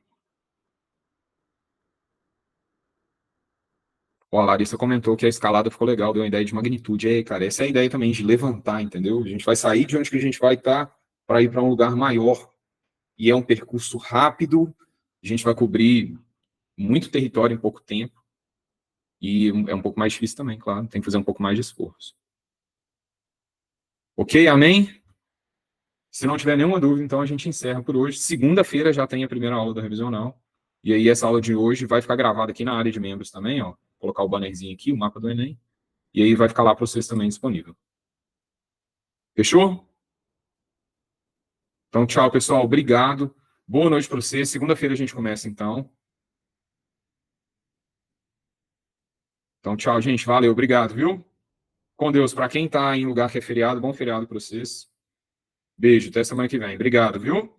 Ó, a Larissa comentou que a escalada ficou legal, deu uma ideia de magnitude. Aí, cara, essa é a ideia também de levantar, entendeu? A gente vai sair de onde que a gente vai estar para ir para um lugar maior. E é um percurso rápido, a gente vai cobrir muito território em pouco tempo. E é um pouco mais difícil também, claro. Tem que fazer um pouco mais de esforço. Ok? Amém? Se não tiver nenhuma dúvida, então a gente encerra por hoje. Segunda-feira já tem a primeira aula da revisional. E aí essa aula de hoje vai ficar gravada aqui na área de membros também, ó. Vou colocar o bannerzinho aqui, o mapa do Enem. E aí vai ficar lá para vocês também disponível. Fechou? Então, tchau, pessoal. Obrigado. Boa noite para vocês. Segunda-feira a gente começa, então. Então, tchau, gente. Valeu. Obrigado, viu? Com Deus. Para quem está em lugar que é feriado, bom feriado para vocês. Beijo. Até semana que vem. Obrigado, viu?